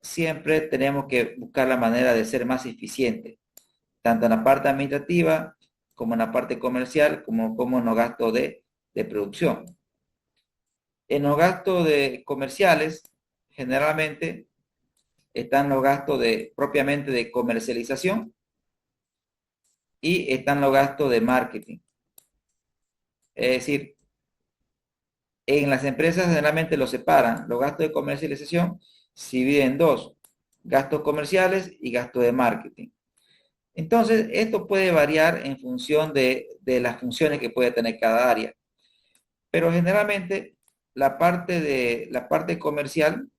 Speaker 1: siempre tenemos que buscar la manera de ser más eficiente, tanto en la parte administrativa, como en la parte comercial, como en los gastos de producción. En los gastos comerciales, generalmente están los gastos propiamente de comercialización y están los gastos de marketing. Es decir, en las empresas generalmente los separan. Los gastos de comercialización se dividen en dos: gastos comerciales y gastos de marketing. Entonces, esto puede variar en función de las funciones que puede tener cada área. Pero generalmente la parte comercial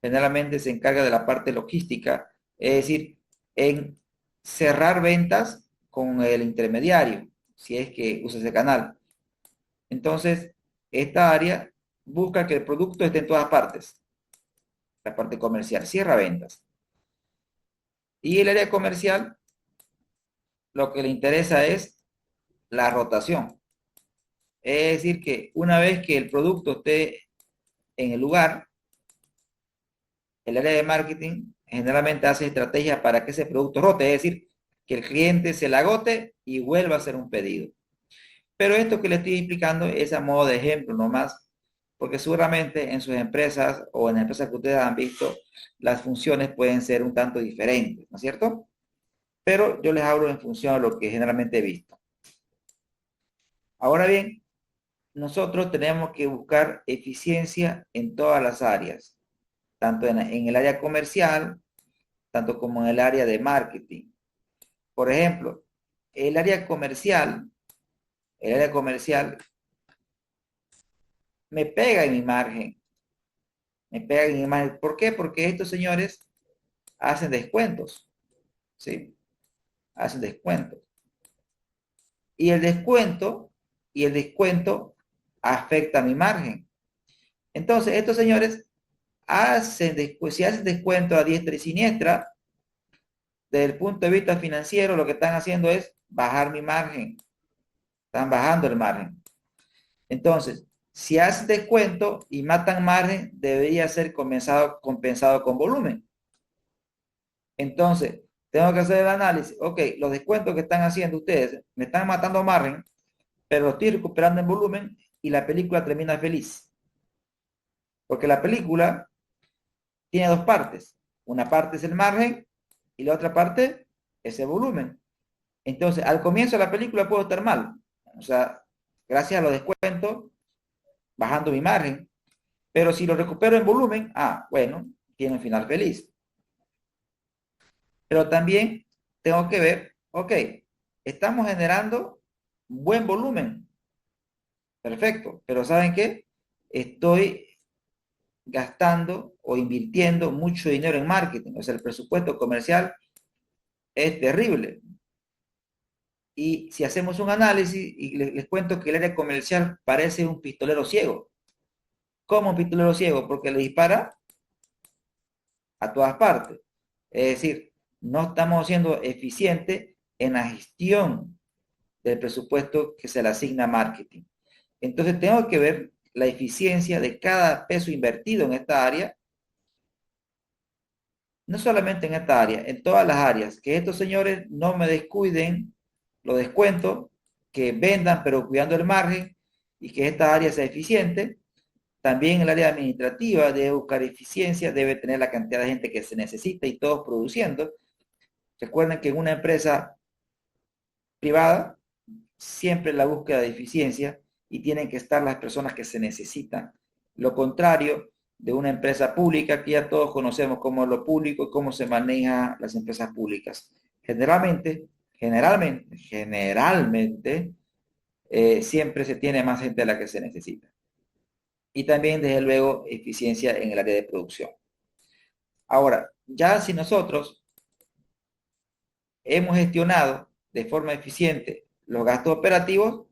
Speaker 1: generalmente se encarga de la parte logística, es decir, en cerrar ventas con el intermediario, si es que usa ese canal. Entonces, esta área busca que el producto esté en todas partes. La parte comercial cierra ventas. Y el área comercial, lo que le interesa es la rotación. Es decir, que una vez que el producto esté en el lugar, el área de marketing generalmente hace estrategias para que ese producto rote, es decir, que el cliente se la agote y vuelva a hacer un pedido. Pero esto que le estoy explicando es a modo de ejemplo nomás, porque seguramente en sus empresas o en las empresas que ustedes han visto, las funciones pueden ser un tanto diferentes, ¿no es cierto? Pero yo les hablo en función de lo que generalmente he visto. Ahora bien, nosotros tenemos que buscar eficiencia en todas las áreas, tanto en el área comercial, tanto como en el área de marketing. Por ejemplo, el área comercial me pega en mi margen. Me pega en mi margen. ¿Por qué? Porque estos señores hacen descuentos. ¿Sí? Hacen descuentos. Y el descuento afecta a mi margen. Entonces, estos señores si hacen descuento a diestra y siniestra, desde el punto de vista financiero, lo que están haciendo es bajar mi margen. Están bajando el margen. Entonces, si hacen descuento y matan margen, debería ser compensado con volumen. Entonces, tengo que hacer el análisis. Ok, los descuentos que están haciendo ustedes me están matando margen, pero lo estoy recuperando en volumen y la película termina feliz. Porque la película tiene dos partes. Una parte es el margen y la otra parte es el volumen. Entonces, al comienzo de la película puedo estar mal. O sea, gracias a los descuentos, bajando mi margen. Pero si lo recupero en volumen, bueno, tiene un final feliz. Pero también tengo que ver, ok, estamos generando buen volumen. Perfecto. Pero ¿saben qué? Estoy gastando o invirtiendo mucho dinero en marketing. O sea, el presupuesto comercial es terrible. Y si hacemos un análisis, y les cuento que el área comercial parece un pistolero ciego. ¿Cómo un pistolero ciego? Porque le dispara a todas partes. Es decir, no estamos siendo eficientes en la gestión del presupuesto que se le asigna a marketing. Entonces tengo que ver la eficiencia de cada peso invertido en esta área, no solamente en esta área, en todas las áreas, que estos señores no me descuiden los descuentos, que vendan pero cuidando el margen y que esta área sea eficiente. También el área administrativa debe buscar eficiencia, debe tener la cantidad de gente que se necesita y todos produciendo. Recuerden que en una empresa privada siempre la búsqueda de eficiencia y tienen que estar las personas que se necesitan. Lo contrario de una empresa pública, que ya todos conocemos cómo es lo público y cómo se manejan las empresas públicas. Generalmente, siempre se tiene más gente de la que se necesita. Y también, desde luego, eficiencia en el área de producción. Ahora, ya si nosotros hemos gestionado de forma eficiente los gastos operativos,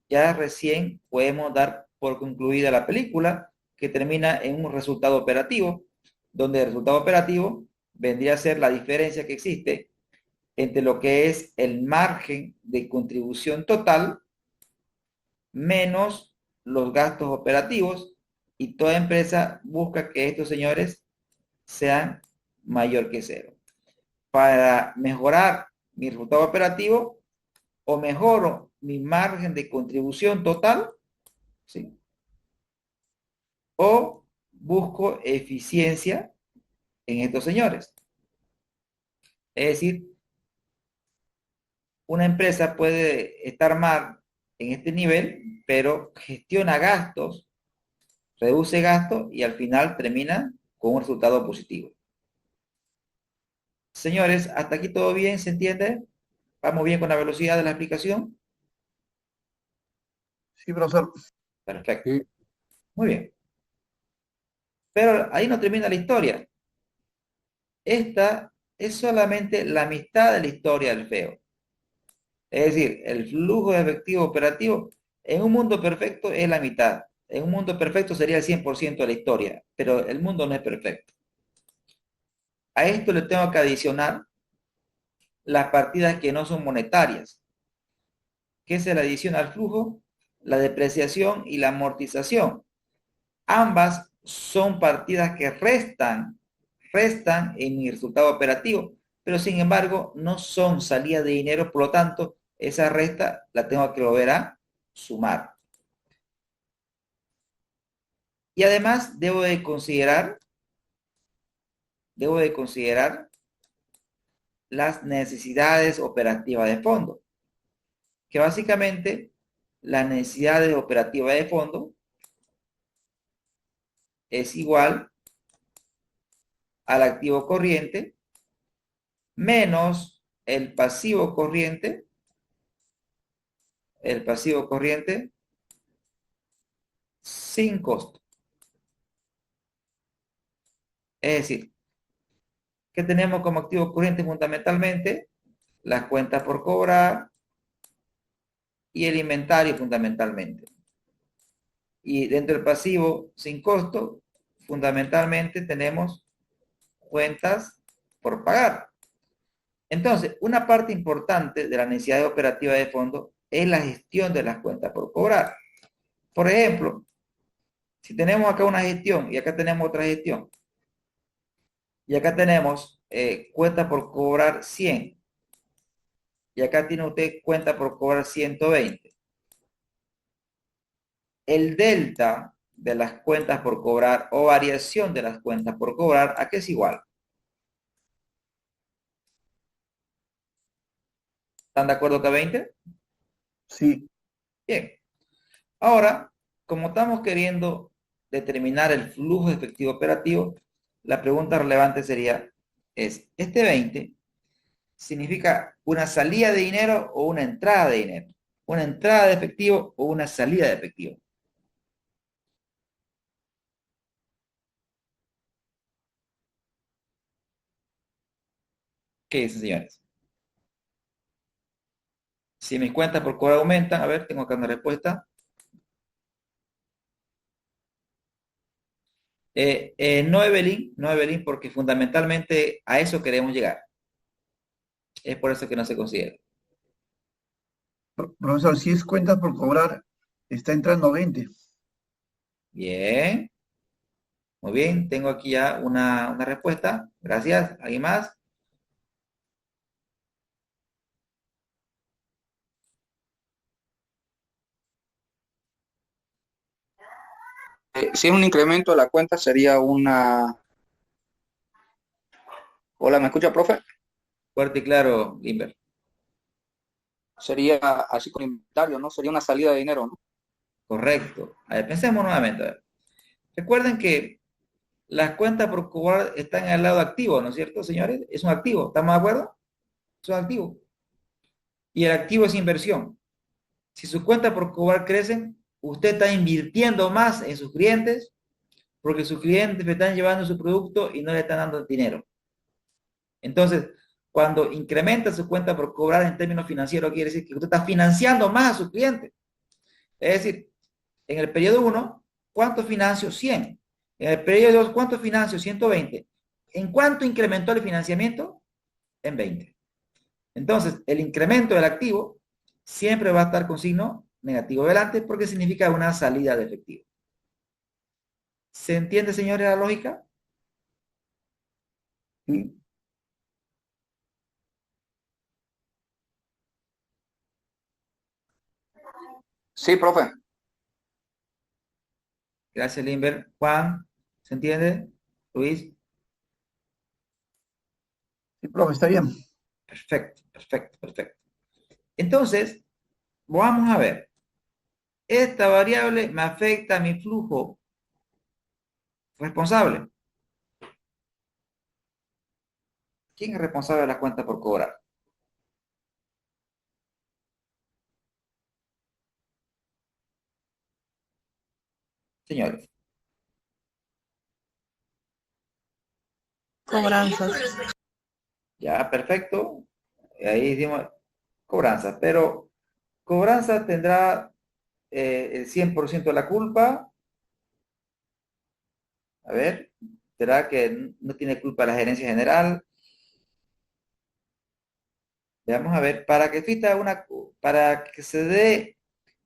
Speaker 1: ya recién podemos dar por concluida la película, que termina en un resultado operativo, donde el resultado operativo vendría a ser la diferencia que existe entre lo que es el margen de contribución total menos los gastos operativos, y toda empresa busca que estos señores sean mayor que cero. Para mejorar mi resultado operativo, o mejoro mi margen de contribución total, ¿sí?, o busco eficiencia en estos señores. Es decir, una empresa puede estar mal en este nivel, pero gestiona gastos, reduce gastos y al final termina con un resultado positivo. Señores, hasta aquí todo bien, ¿se entiende? ¿Vamos bien con la velocidad de la explicación?
Speaker 3: Sí, profesor.
Speaker 1: Perfecto.
Speaker 4: Sí.
Speaker 1: Muy bien. Pero ahí no termina la historia. Esta es solamente la mitad de la historia del FEO. Es decir, el flujo de efectivo operativo en un mundo perfecto es la mitad. En un mundo perfecto sería el 100% de la historia, pero el mundo no es perfecto. A esto le tengo que adicionar las partidas que no son monetarias. ¿Qué se le adiciona al flujo? La depreciación y la amortización. Ambas son partidas que restan en mi resultado operativo, pero sin embargo no son salida de dinero, por lo tanto, esa resta la tengo que volver a sumar. Y además debo de considerar las necesidades operativas de fondo, que básicamente las necesidades operativas de fondo es igual al activo corriente menos el pasivo corriente sin costo. Es decir, que tenemos como activo corriente fundamentalmente las cuentas por cobrar y el inventario fundamentalmente. Y dentro del pasivo sin costo, fundamentalmente tenemos cuentas por pagar. Entonces, una parte importante de la necesidad operativa de fondo es la gestión de las cuentas por cobrar. Por ejemplo, si tenemos acá una gestión y acá tenemos otra gestión, y acá tenemos cuenta por cobrar 100, y acá tiene usted cuenta por cobrar 120. El delta de las cuentas por cobrar o variación de las cuentas por cobrar, ¿a qué es igual? ¿Están de acuerdo que 20?
Speaker 3: Sí.
Speaker 1: Bien. Ahora, como estamos queriendo determinar el flujo de efectivo operativo, la pregunta relevante sería, ¿este 20 significa una salida de dinero o una entrada de dinero? ¿Una entrada de efectivo o una salida de efectivo? ¿Qué dicen, señores? Si mis cuentas por cobrar aumentan, a ver, tengo acá una respuesta. No, Evelyn, porque fundamentalmente a eso queremos llegar. Es por eso que no se considera.
Speaker 3: Profesor, si es cuentas por cobrar, está entrando 20.
Speaker 1: Bien. Muy bien, tengo aquí ya una respuesta. Gracias. ¿Alguien más?
Speaker 5: Si es un incremento de la cuenta sería una... Hola, ¿me escucha, profe?
Speaker 1: Fuerte y claro, Limber.
Speaker 5: sería así con inventario, ¿no? Sería una salida de dinero, ¿no?
Speaker 1: Correcto. A ver, pensemos nuevamente. A ver. Recuerden que las cuentas por cobrar están al lado activo, ¿no es cierto, señores? Es un activo, ¿estamos de acuerdo? Es un activo. Y el activo es inversión. Si sus cuentas por cobrar crecen, usted está invirtiendo más en sus clientes porque sus clientes le están llevando su producto y no le están dando dinero. Entonces, cuando incrementa su cuenta por cobrar en términos financieros, quiere decir que usted está financiando más a sus clientes. Es decir, en el periodo 1, ¿cuánto financio? 100. En el periodo 2, ¿cuánto financio? 120. ¿En cuánto incrementó el financiamiento? En 20. Entonces, el incremento del activo siempre va a estar con signo negativo delante porque significa una salida de efectivo. ¿Se entiende, señores, la lógica?
Speaker 5: Sí, profe.
Speaker 1: Gracias, Limber. Juan, ¿se entiende? Luis.
Speaker 3: Sí, profe, está bien.
Speaker 1: Perfecto, perfecto, perfecto. Entonces, vamos a ver. Esta variable me afecta a mi flujo responsable. ¿Quién es responsable de la cuenta por cobrar? Señores.
Speaker 2: Cobranzas.
Speaker 1: Ya, perfecto. Ahí decimos cobranza, pero cobranza tendrá el 100% de la culpa. A ver, ¿será que no tiene culpa la gerencia general? Vamos a ver, para que se dé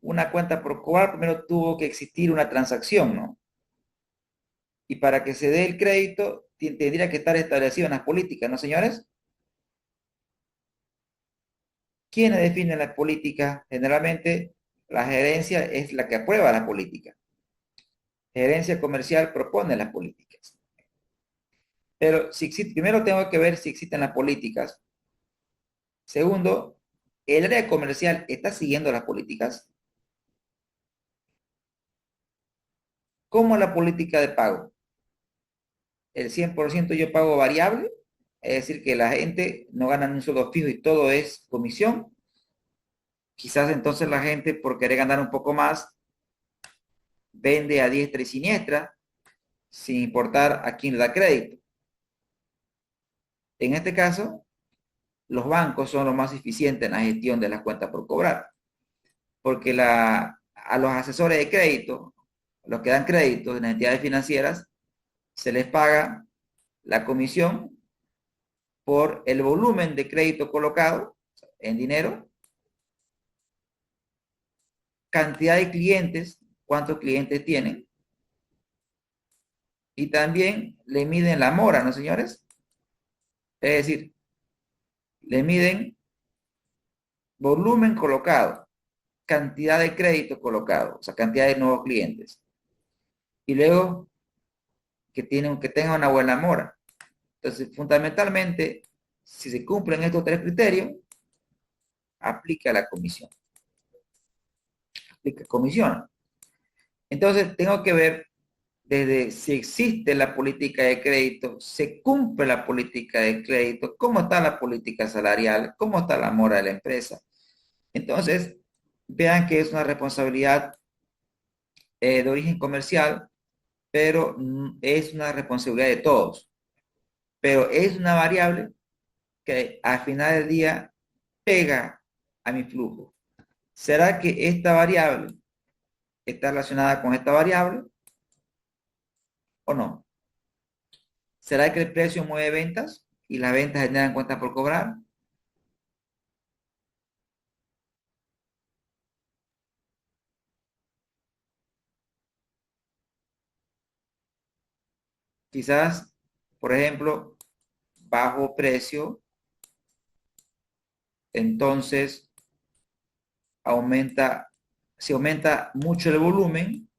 Speaker 1: una cuenta por cobrar, primero tuvo que existir una transacción, ¿no? Y para que se dé el crédito, tendría que estar establecido en las políticas, ¿no, señores? ¿Quiénes definen las políticas? Generalmente, la gerencia es la que aprueba las políticas. Gerencia comercial propone las políticas. Pero si existe, primero tengo que ver si existen las políticas. Segundo, ¿el área comercial está siguiendo las políticas? ¿Cómo la política de pago? ¿El 100% yo pago variable? Es decir, que la gente no gana ni un solo fijo y todo es comisión. Quizás entonces la gente, por querer ganar un poco más, vende a diestra y siniestra, sin importar a quién le da crédito. En este caso, los bancos son los más eficientes en la gestión de las cuentas por cobrar, porque a los asesores de crédito, los que dan créditos en las entidades financieras, se les paga la comisión por el volumen de crédito colocado en dinero, cantidad de clientes, cuántos clientes tienen, y también le miden la mora, ¿no, señores? Es decir, le miden volumen colocado, cantidad de crédito colocado, o sea, cantidad de nuevos clientes. Y luego que tenga una buena mora. Entonces, fundamentalmente, si se cumplen estos tres criterios, aplica la comisión. Aplica comisión. Entonces, tengo que ver desde si existe la política de crédito, se cumple la política de crédito, cómo está la política salarial, cómo está la mora de la empresa. Entonces, vean que es una responsabilidad de origen comercial, pero es una responsabilidad de todos. Pero es una variable que al final del día pega a mi flujo. ¿Será que esta variable está relacionada con esta variable o no? ¿Será que el precio mueve ventas y las ventas generan cuentas por cobrar? Quizás, por ejemplo, bajo precio, entonces si aumenta mucho el volumen,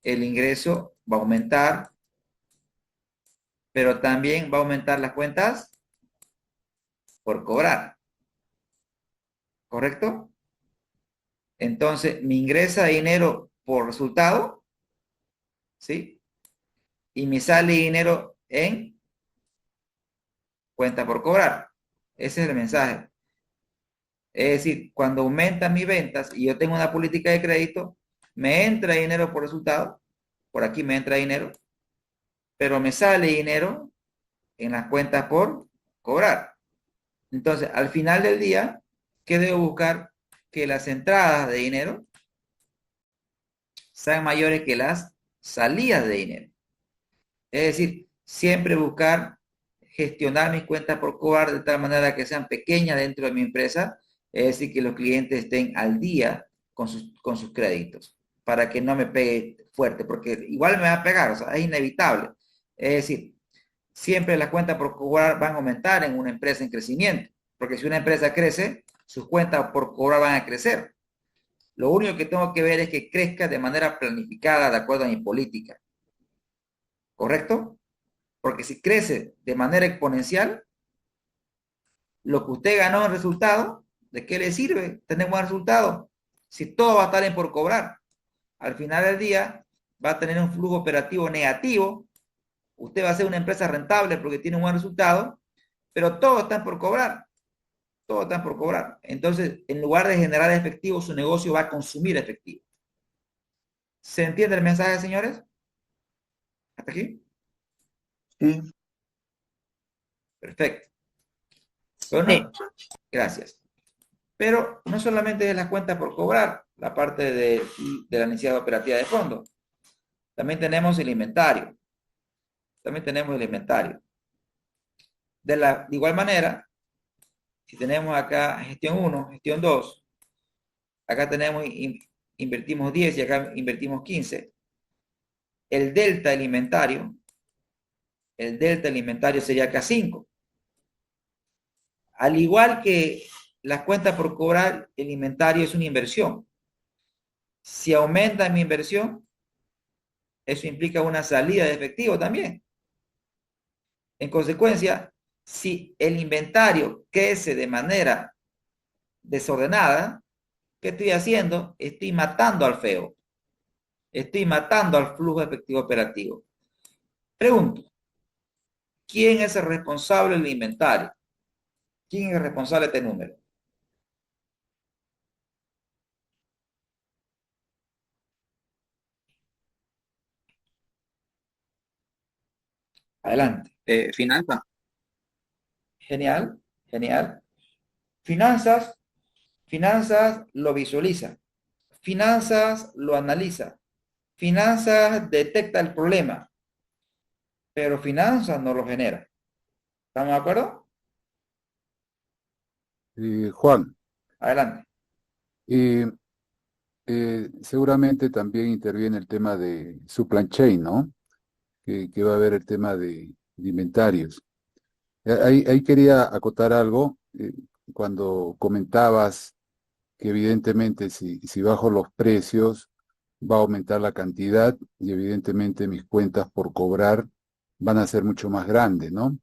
Speaker 1: el ingreso va a aumentar, pero también va a aumentar las cuentas por cobrar. ¿correcto? Entonces, me ingresa dinero por resultado, ¿sí? Y me sale dinero en cuenta por cobrar. Ese es el mensaje. Es decir, cuando aumentan mis ventas y yo tengo una política de crédito, me entra dinero por resultado, por aquí me entra dinero, pero me sale dinero en las cuentas por cobrar. Entonces, al final del día, ¿qué debo buscar? Que las entradas de dinero sean mayores que las salidas de dinero. Es decir, siempre buscar gestionar mis cuentas por cobrar de tal manera que sean pequeñas dentro de mi empresa, es decir, que los clientes estén al día con sus créditos, para que no me pegue fuerte, porque igual me va a pegar, o sea, es inevitable. Es decir, siempre las cuentas por cobrar van a aumentar en una empresa en crecimiento, porque si una empresa crece, sus cuentas por cobrar van a crecer. Lo único que tengo que ver es que crezca de manera planificada, de acuerdo a mi política. ¿Correcto? Porque si crece de manera exponencial, lo que usted ganó en resultado, ¿de qué le sirve tener buen resultado? Si todo va a estar en por cobrar. Al final del día va a tener un flujo operativo negativo. Usted va a ser una empresa rentable porque tiene un buen resultado, pero todo está por cobrar. Todo está por cobrar. Entonces, en lugar de generar efectivo, su negocio va a consumir efectivo. ¿Se entiende el mensaje, señores? ¿Hasta aquí?
Speaker 3: Sí,
Speaker 1: Perfecto. Pero no, gracias. Pero no solamente es la cuenta por cobrar, la parte de la necesidad operativa de fondo. También tenemos el inventario. También tenemos el inventario. De igual manera, si tenemos acá gestión 1, gestión 2, acá tenemos, invertimos 10 y acá invertimos 15. El delta alimentario sería acá 5. Al igual que las cuentas por cobrar, el inventario es una inversión. Si aumenta mi inversión, eso implica una salida de efectivo también. En consecuencia, si el inventario crece de manera desordenada, ¿qué estoy haciendo? Estoy matando al feo. Estoy matando al flujo efectivo operativo. Pregunto, ¿quién es el responsable del inventario? ¿Quién es el responsable de este número? Adelante.
Speaker 5: Finanzas.
Speaker 1: Genial, genial. Finanzas, finanzas lo visualiza. Finanzas lo analiza. Finanzas detecta el problema, pero finanzas no lo genera. ¿Estamos de acuerdo?
Speaker 4: Juan,
Speaker 1: Adelante.
Speaker 4: eh, seguramente también interviene el tema de supply chain, ¿no? Que va a haber el tema de inventarios. Ahí quería acotar algo, cuando comentabas que evidentemente si bajo los precios va a aumentar la cantidad y evidentemente mis cuentas por cobrar van a ser mucho más grandes, ¿no?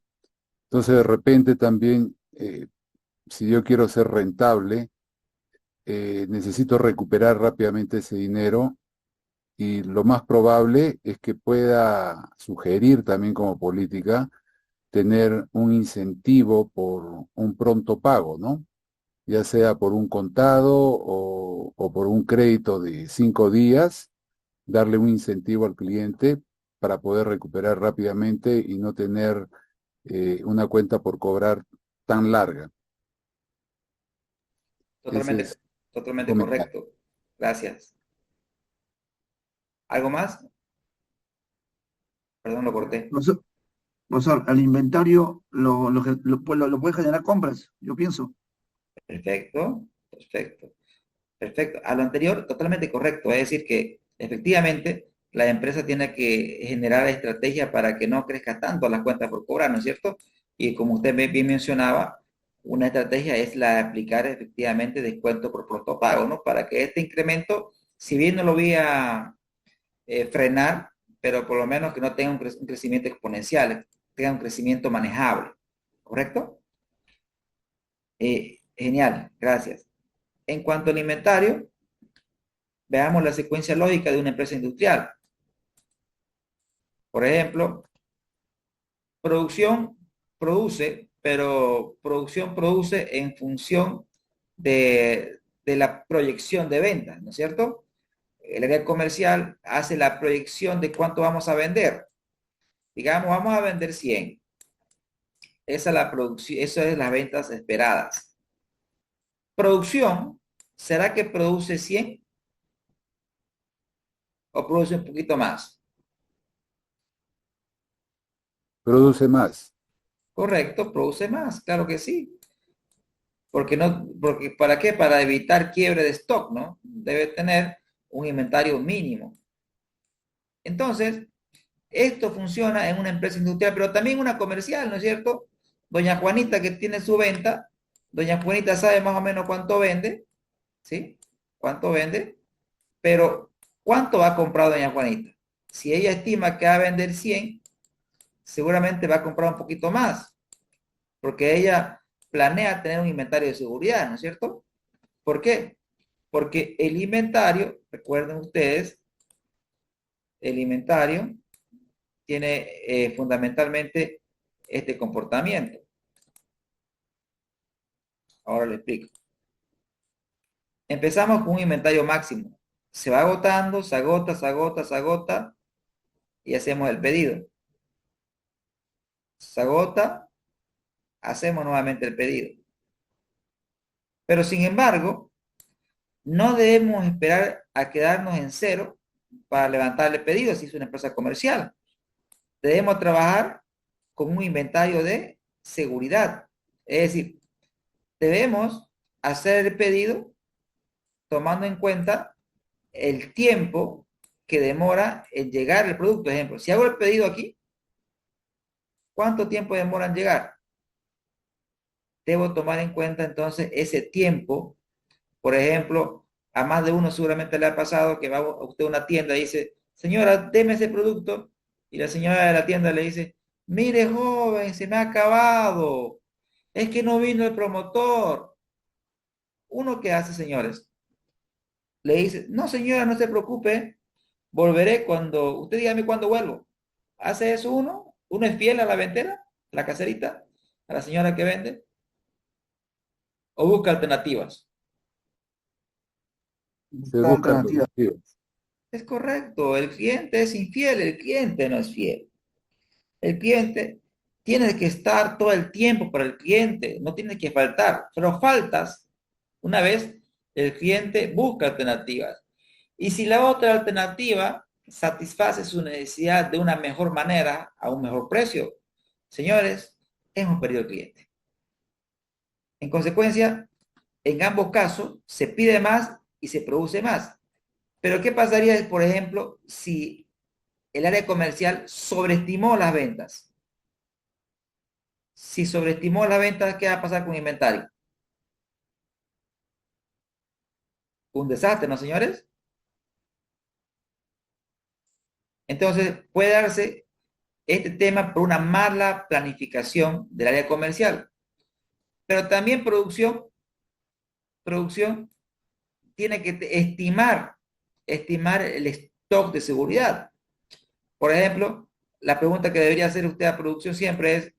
Speaker 4: Entonces de repente también, si yo quiero ser rentable, necesito recuperar rápidamente ese dinero y lo más probable es que pueda sugerir también como política tener un incentivo por un pronto pago, ¿no? Ya sea por un contado o por un crédito de 5 días, darle un incentivo al cliente para poder recuperar rápidamente y no tener una cuenta por cobrar tan larga. Ese
Speaker 1: Totalmente,
Speaker 4: es mi
Speaker 1: totalmente
Speaker 4: comentario.
Speaker 1: correcto. Gracias. ¿Algo más? Perdón, lo corté.
Speaker 3: profesor, al inventario lo puede generar compras, yo pienso.
Speaker 1: Perfecto, perfecto, perfecto. A lo anterior, totalmente correcto. Es decir, que efectivamente la empresa tiene que generar estrategias para que no crezca tanto las cuentas por cobrar, ¿no es cierto? Y como usted bien mencionaba, una estrategia es la de aplicar efectivamente descuento por pronto pago, ¿no? Para que este incremento, si bien no lo voy a frenar, pero por lo menos que no tenga un crecimiento exponencial, tenga un crecimiento manejable, ¿correcto? Genial, gracias. En cuanto al inventario, veamos la secuencia lógica de una empresa industrial. Por ejemplo, producción produce, pero producción produce en función de la proyección de ventas, ¿no es cierto? El área comercial hace la proyección de cuánto vamos a vender. Digamos, vamos a vender 100. Esa es la producción, eso es las ventas esperadas. Producción, ¿será que produce 100? ¿O produce un poquito más?
Speaker 4: Produce más.
Speaker 1: Correcto, produce más, claro que sí. Porque ¿para qué? Para evitar quiebre de stock, ¿no? Debe tener un inventario mínimo. Entonces, esto funciona en una empresa industrial, pero también una comercial, ¿no es cierto? Doña Juanita que tiene su venta, doña Juanita sabe más o menos cuánto vende, ¿sí? Cuánto vende, pero ¿cuánto va a comprar doña Juanita? Si ella estima que va a vender 100, seguramente va a comprar un poquito más, porque ella planea tener un inventario de seguridad, ¿no es cierto? ¿Por qué? Porque el inventario, recuerden ustedes, el inventario tiene fundamentalmente este comportamiento. Ahora le explico. Empezamos con un inventario máximo. Se va agotando, se agota, se agota, se agota y hacemos el pedido. Se agota, hacemos nuevamente el pedido. Pero sin embargo, no debemos esperar a quedarnos en cero para levantar el pedido si es una empresa comercial. Debemos trabajar con un inventario de seguridad. Es decir, debemos hacer el pedido tomando en cuenta el tiempo que demora en llegar el producto. Por ejemplo, si hago el pedido aquí, ¿cuánto tiempo demora en llegar? Debo tomar en cuenta entonces ese tiempo. Por ejemplo, a más de uno seguramente le ha pasado que va a usted a una tienda y dice, señora, deme ese producto. Y la señora de la tienda le dice, mire joven, se me ha acabado. Es que no vino el promotor. ¿Uno qué hace, señores? Le dice, no señora, no se preocupe, volveré cuando, usted dígame cuándo vuelvo. ¿Hace eso uno? ¿Uno es fiel a la ventera, a la caserita, a la señora que vende? ¿O busca alternativas?
Speaker 4: Se
Speaker 3: Buscar
Speaker 4: buscan
Speaker 3: alternativas.
Speaker 4: alternativas.
Speaker 1: Es correcto, el cliente es infiel, el cliente no es fiel. El cliente tiene que estar todo el tiempo para el cliente, no tiene que faltar, pero faltas una vez el cliente busca alternativas. Y si la otra alternativa satisface su necesidad de una mejor manera, a un mejor precio, señores, hemos perdido el cliente. En consecuencia, en ambos casos se pide más y se produce más. Pero ¿qué pasaría, por ejemplo, si el área comercial sobreestimó las ventas? Si sobreestimó las ventas, ¿qué va a pasar con inventario? Un desastre, ¿no, señores? Entonces, puede darse este tema por una mala planificación del área comercial. Pero también producción tiene que estimar el stock de seguridad. Por ejemplo, la pregunta que debería hacer usted a producción siempre es,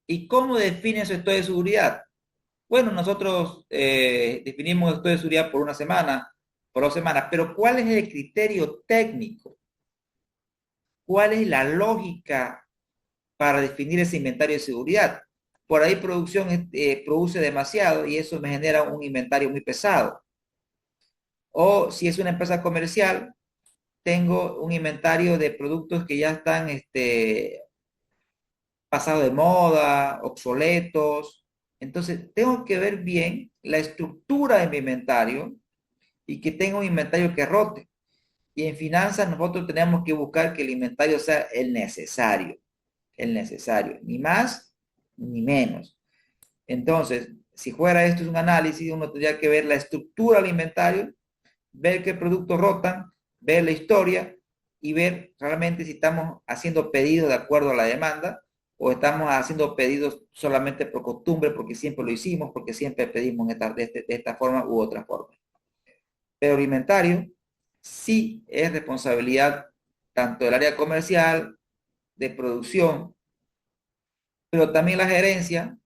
Speaker 1: ¿y cómo define su stock de seguridad? Bueno, nosotros definimos el stock de seguridad por una semana, por 2 semanas, pero ¿cuál es el criterio técnico? ¿Cuál es la lógica para definir ese inventario de seguridad? Por ahí producción produce demasiado y eso me genera un inventario muy pesado. O si es una empresa comercial, tengo un inventario de productos que ya están pasados de moda, obsoletos. Entonces, tengo que ver bien la estructura de mi inventario y que tenga un inventario que rote. Y en finanzas nosotros tenemos que buscar que el inventario sea el necesario, ni más ni menos. Entonces, si fuera esto es un análisis, uno tendría que ver la estructura del inventario, ver qué productos rotan, ver la historia y ver realmente si estamos haciendo pedidos de acuerdo a la demanda o estamos haciendo pedidos solamente por costumbre, porque siempre lo hicimos, porque siempre pedimos de esta forma u otra forma. Pero el inventario sí es responsabilidad tanto del área comercial, de producción, pero también la gerencia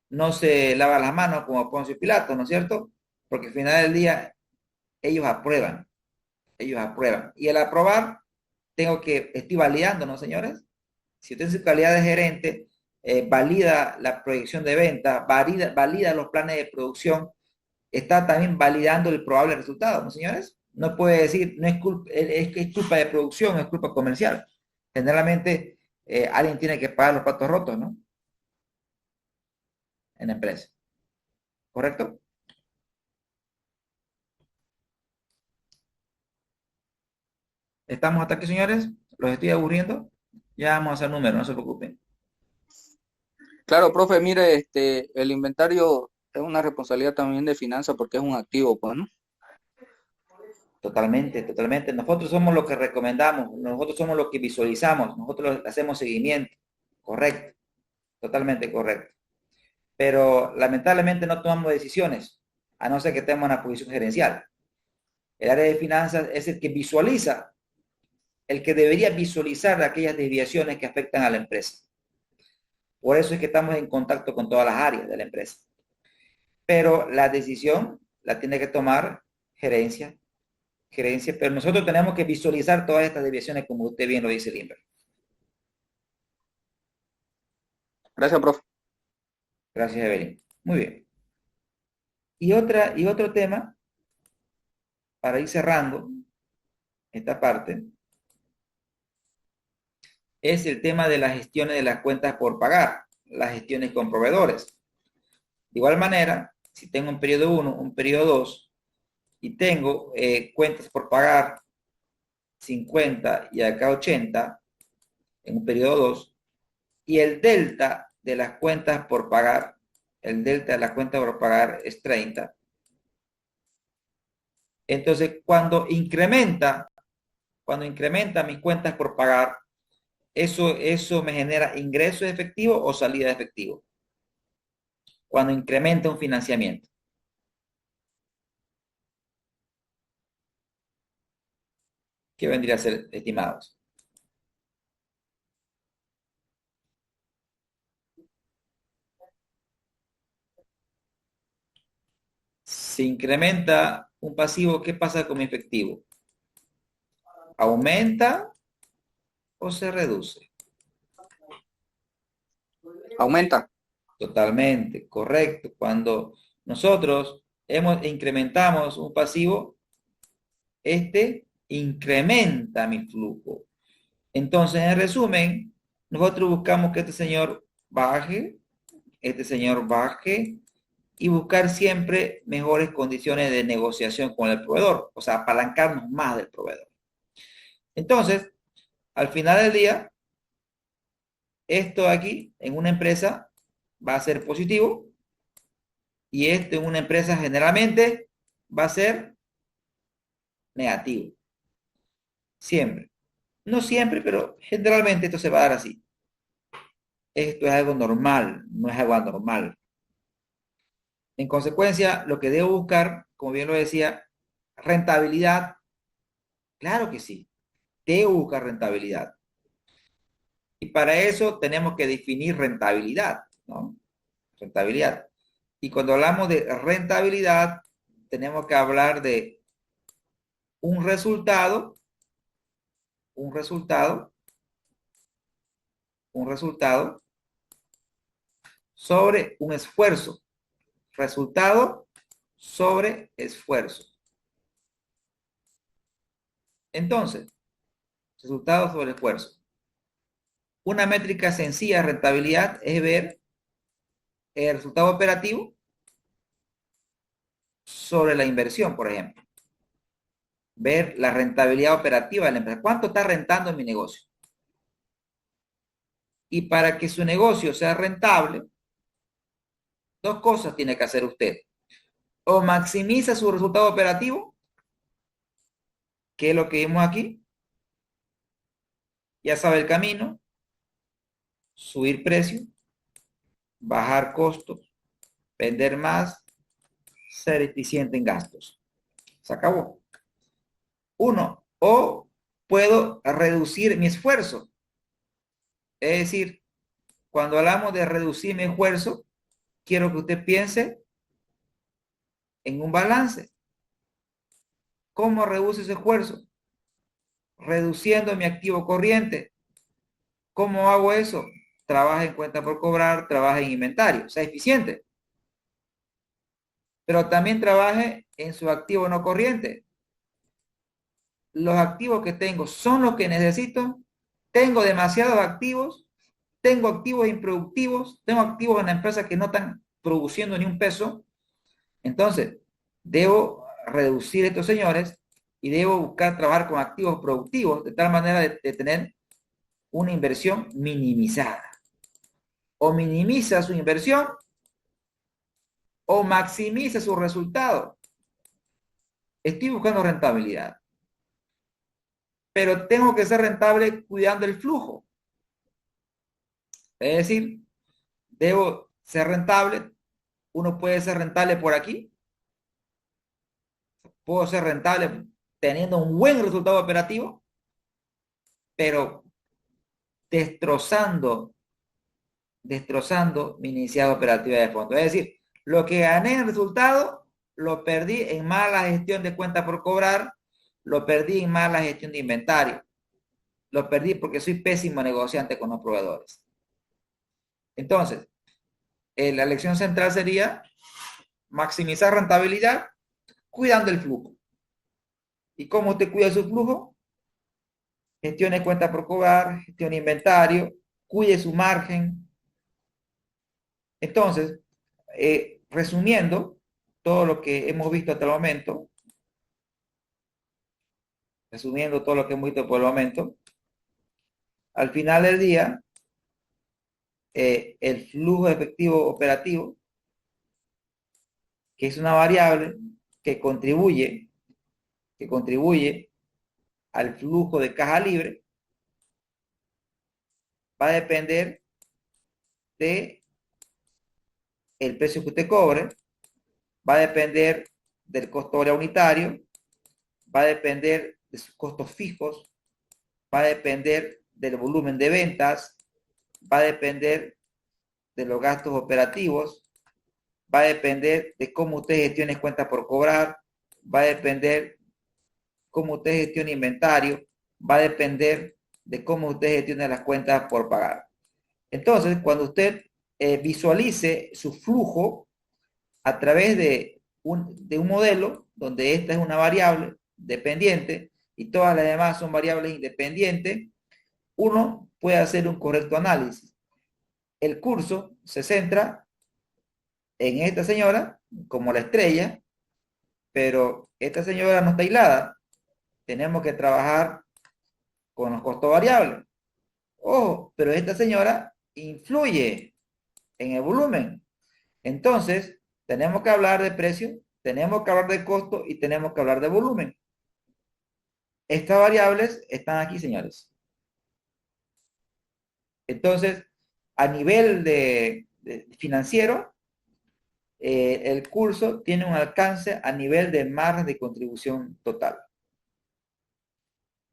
Speaker 1: no se lava las manos como Poncio Pilato, ¿no es cierto? Porque al final del día ellos aprueban, ellos aprueban. Y al aprobar, estoy validando, ¿no, señores? Si usted en su calidad de gerente valida la proyección de venta, valida los planes de producción, está también validando el probable resultado, ¿no, señores? No puede decir, no es culpa, es que es culpa de producción, es culpa comercial. Generalmente alguien tiene que pagar los platos rotos, ¿no? En la empresa. ¿Correcto? ¿Estamos hasta aquí, señores? ¿Los estoy aburriendo? Ya vamos a hacer números, no se preocupen.
Speaker 5: Claro, profe, mire, el inventario es una responsabilidad también de finanzas porque es un activo, pues, ¿no?
Speaker 1: Totalmente, totalmente. Nosotros somos los que recomendamos, nosotros somos los que visualizamos, nosotros hacemos seguimiento. Correcto, totalmente correcto. Pero lamentablemente no tomamos decisiones, a no ser que tengamos una posición gerencial. El área de finanzas es el que visualiza, el que debería visualizar aquellas desviaciones que afectan a la empresa. Por eso es que estamos en contacto con todas las áreas de la empresa. Pero la decisión la tiene que tomar gerencia, pero nosotros tenemos que visualizar todas estas desviaciones como usted bien lo dice, Limber.
Speaker 5: Gracias, profe.
Speaker 1: Gracias, Evelyn. Muy bien. Y otro tema, para ir cerrando esta parte, es el tema de las gestiones de las cuentas por pagar, las gestiones con proveedores. De igual manera, si tengo un periodo 1, un periodo 2, y tengo cuentas por pagar 50 y acá 80, en un periodo 2, y el delta de las cuentas por pagar, el delta de las cuentas por pagar es 30. Entonces, cuando incrementa mis cuentas por pagar, eso me genera ingreso de efectivo o salida de efectivo. Cuando incrementa un financiamiento. ¿Qué vendría a ser, estimados? Si incrementa un pasivo, ¿qué pasa con mi efectivo? ¿Aumenta o se reduce?
Speaker 5: Aumenta.
Speaker 1: Totalmente, correcto. Cuando nosotros incrementamos un pasivo, este incrementa mi flujo. Entonces, en resumen, nosotros buscamos que este señor baje y buscar siempre mejores condiciones de negociación con el proveedor, o sea, apalancarnos más del proveedor. Entonces, al final del día, esto aquí en una empresa va a ser positivo y esto en una empresa generalmente va a ser negativo. Siempre. No siempre, pero generalmente esto se va a dar así. Esto es algo normal, no es algo anormal. En consecuencia, lo que debo buscar, como bien lo decía, rentabilidad. Claro que sí, debo buscar rentabilidad. Y para eso tenemos que definir rentabilidad, ¿no? Rentabilidad. Y cuando hablamos de rentabilidad, tenemos que hablar de un resultado, un resultado, un resultado sobre un esfuerzo. Resultado sobre esfuerzo. Entonces, resultado sobre esfuerzo. Una métrica sencilla de rentabilidad es ver el resultado operativo sobre la inversión, por ejemplo. Ver la rentabilidad operativa de la empresa. ¿Cuánto está rentando en mi negocio? Y para que su negocio sea rentable, dos cosas tiene que hacer usted. O maximiza su resultado operativo, que es lo que vimos aquí. Ya sabe el camino. subir precio, bajar costos, vender más, ser eficiente en gastos. Se acabó. Uno, o puedo reducir mi esfuerzo. Es decir, cuando hablamos de reducir mi esfuerzo, quiero que usted piense en un balance. ¿Cómo reduce ese esfuerzo? Reduciendo mi activo corriente. ¿Cómo hago eso? Trabaja en cuenta por cobrar, trabaja en inventario, sea eficiente. Pero también trabaje en su activo no corriente. Los activos que tengo son los que necesito. Tengo demasiados activos. Tengo activos improductivos. Tengo activos en la empresa que no están produciendo ni un peso. Entonces, debo reducir estos señores y debo buscar trabajar con activos productivos de tal manera de tener una inversión minimizada. O minimiza su inversión o maximiza su resultado. Estoy buscando rentabilidad, pero tengo que ser rentable cuidando el flujo. Es decir, debo ser rentable. Uno puede ser rentable por aquí. Puedo ser rentable teniendo un buen resultado operativo, pero destrozando mi iniciativa operativa de fondo. Es decir, lo que gané en resultado, lo perdí en mala gestión de cuenta por cobrar, lo perdí en mala gestión de inventario, lo perdí porque soy pésimo negociante con los proveedores. Entonces, la lección central sería maximizar rentabilidad cuidando el flujo. ¿Y cómo usted cuida su flujo? Gestione cuenta por cobrar, gestione inventario, cuide su margen. Entonces, resumiendo todo lo que hemos visto hasta el momento, al final del día, el flujo efectivo operativo, que es una variable que contribuye al flujo de caja libre, va a depender de el precio que usted cobre, va a depender del costo hora unitario, va a depender de sus costos fijos, va a depender del volumen de ventas, va a depender de los gastos operativos, va a depender de cómo usted gestione cuentas por cobrar, va a depender cómo usted gestione inventario, va a depender de cómo usted gestione las cuentas por pagar. Entonces, cuando usted visualice su flujo a través de un modelo donde esta es una variable dependiente y todas las demás son variables independientes, uno puede hacer un correcto análisis. El curso se centra en esta señora como la estrella, pero esta señora no está aislada. Tenemos que trabajar con los costos variables. Ojo, pero esta señora influye en el volumen. Entonces, tenemos que hablar de precio, tenemos que hablar de costo y tenemos que hablar de volumen. Estas variables están aquí, señores. Entonces, a nivel de financiero, el curso tiene un alcance a nivel de margen de contribución total.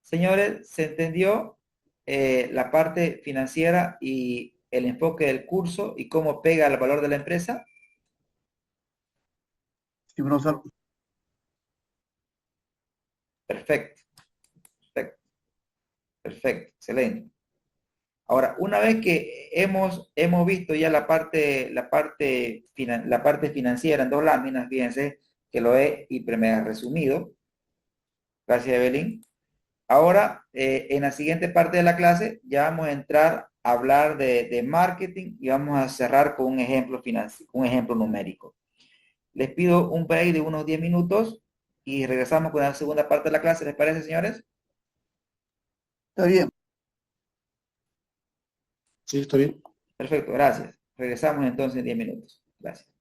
Speaker 1: Señores, ¿se entendió la parte financiera y el enfoque del curso y cómo pega al valor de la empresa?
Speaker 3: Sí, profesor.
Speaker 1: Perfecto, perfecto, perfecto, excelente. Ahora, una vez que hemos visto ya la parte financiera en dos láminas, fíjense que lo he hiper mega resumido. Gracias, Evelyn. Ahora, en la siguiente parte de la clase, ya vamos a entrar a hablar de marketing y vamos a cerrar con un ejemplo financiero, un ejemplo numérico. Les pido un break de unos 10 minutos y regresamos con la segunda parte de la clase. ¿Les parece, señores?
Speaker 3: Está bien.
Speaker 6: Sí, está bien.
Speaker 1: Perfecto, gracias. Regresamos entonces en 10 minutos. Gracias.